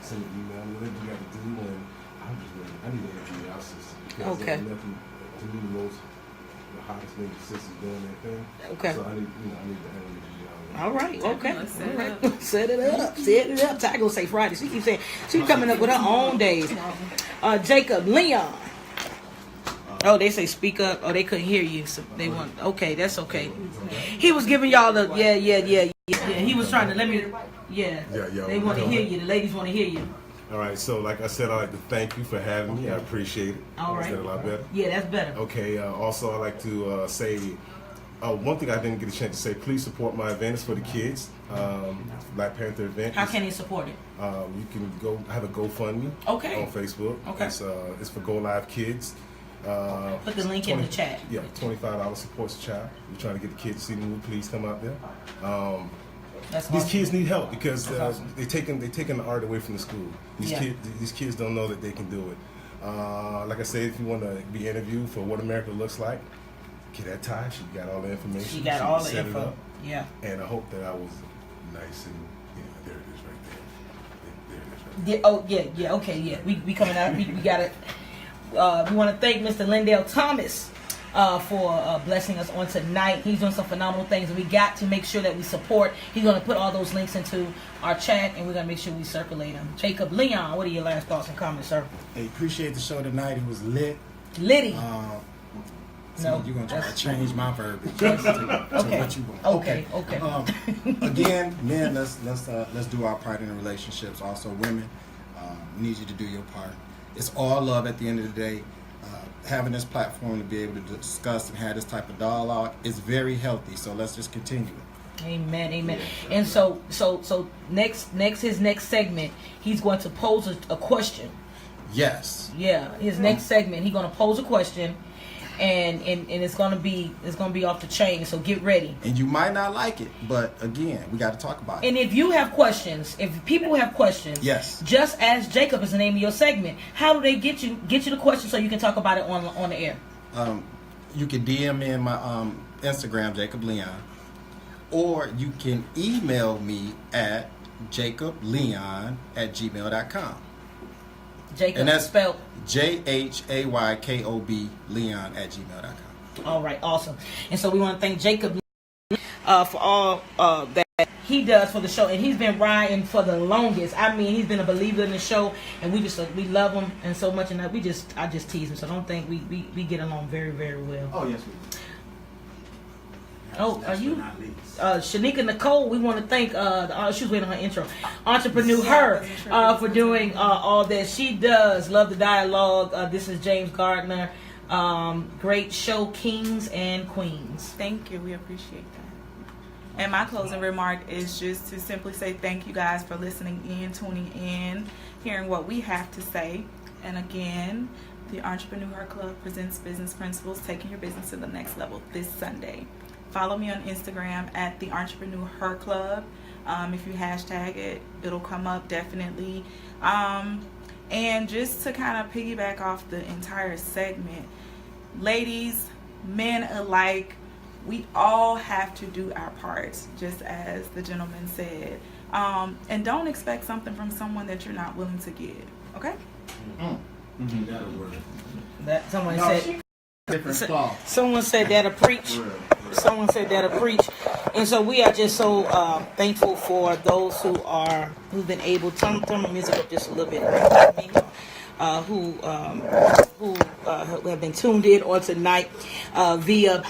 send an email, whatever you got to do. And I'm just really, I need to interview y'all sisters. Because there's nothing, to me, the hottest nigga sisters doing their thing. Okay. So I need to interview y'all. All right, okay. All right. Set it up. Set it up. Ty gonna say Friday. She keeps saying she's coming up with her own days. Jacob Leon. Oh, they say speak up. Oh, they couldn't hear you. So they want. Okay, that's okay. He was giving y'all the yeah. He was trying to let me. Yeah. They want to hear you. The ladies want to hear you. All right. So, like I said, I'd like to thank you for having me. I appreciate it. All right. Is that a lot better? Yeah, that's better. Okay. Also, I'd like to say. One thing I didn't get a chance to say, please support my events for the kids, Black Panther event. How can they support it? You can go, I have a GoFundMe on Facebook. Okay. It's for Go Live Kids. Put the link in the chat. Yeah, $25 supports the child. We're trying to get the kids to see the movie. Please come out there. These kids need help because they're taking the art away from the school. These kids don't know that they can do it. Like I said, if you want to be interviewed for What America Looks Like, get that tie. She got all the information. She got all the info. Yeah. And I hope that I was nice and there it is right there. There it is right there. Yeah. Okay. Yeah. We coming out. We got it. We want to thank Mr. Lindell Thomas for blessing us on tonight. He's doing some phenomenal things, and we got to make sure that we support. He's going to put all those links into our chat, and we're going to make sure we circulate them. Jacob Leon, what are your last thoughts and comments, sir? Hey, appreciate the show tonight. It was lit. Litty. So you're going to try to change my verbiage to what you want. Okay. Again, men, let's do our part in the relationships. Also, women, we need you to do your part. It's all love at the end of the day. Having this platform to be able to discuss and have this type of dialogue is very healthy. So let's just continue it. Amen. And so his next segment, he's going to pose a question. Yes. Yeah, his next segment, he's going to pose a question. And it's gonna be off the chain, so get ready. And you might not like it, but again, we got to talk about it. And if you have questions, if people have questions, yes, just ask Jacob is the name of your segment. How do they get you the question so you can talk about it on the air? You can DM me in my Instagram, Jacob Leon, or you can email me at jacobleon@gmail.com. Jacob, and that's spelled JHAYKOB Leon@gmail.com. All right, awesome. And so we want to thank Jacob for all that he does for the show, and he's been riding for the longest. I mean, he's been a believer in the show, and we love him and so much. And I just tease him, so don't think we get along very, very well. Oh yes, we do. Oh, are you? Shanika Nicole, we want to thank she was waiting on her intro. Entrepreneur Her for doing all that she does. Love the dialogue. This is James Gardner. Great show, Kings and Queens. Thank you. We appreciate that. And my closing remark is just to simply say thank you guys for listening in, tuning in, hearing what we have to say. And again, the Entrepreneur Her Club presents Business Principles, taking your business to the next level this Sunday. Follow me on Instagram at the Entrepreneur Her Club. If you hashtag it, it'll come up definitely. And just to kind of piggyback off the entire segment, ladies, men alike, we all have to do our parts, just as the gentleman said. And don't expect something from someone that you're not willing to give. Okay? Mm-hmm. That'll work. That someone said. Someone said that'll preach. Someone said that'll preach. And so we are just so thankful for those who've been able to turn the music up just a little bit, who have been tuned in on tonight via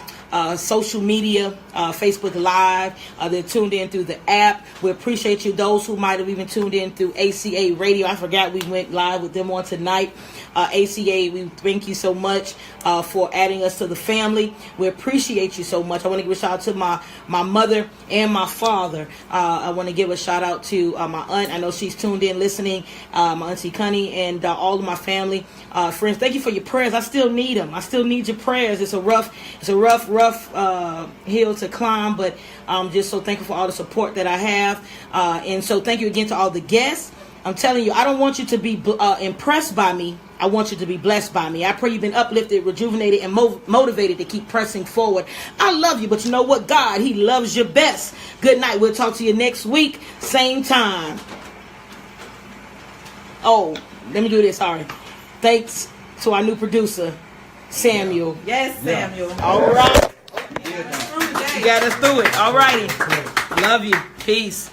social media, Facebook Live. They're tuned in through the app. We appreciate you. Those who might have even tuned in through ACA Radio. I forgot we went live with them on tonight. ACA, we thank you so much for adding us to the family. We appreciate you so much. I want to give a shout out to my mother and my father. I want to give a shout out to my aunt. I know she's tuned in listening. My auntie Connie and all of my family, friends. Thank you for your prayers. I still need them. I still need your prayers. It's a rough rough hill to climb, but I'm just so thankful for all the support that I have. And so thank you again to all the guests. I'm telling you, I don't want you to be impressed by me. I want you to be blessed by me. I pray you've been uplifted, rejuvenated, and motivated to keep pressing forward. I love you, but you know what? God, He loves you best. Good night. We'll talk to you next week, same time. Oh, let me do this. Sorry. Thanks to our new producer, Samuel. Yes, Samuel. All right. You got us through it. All righty. Love you. Peace.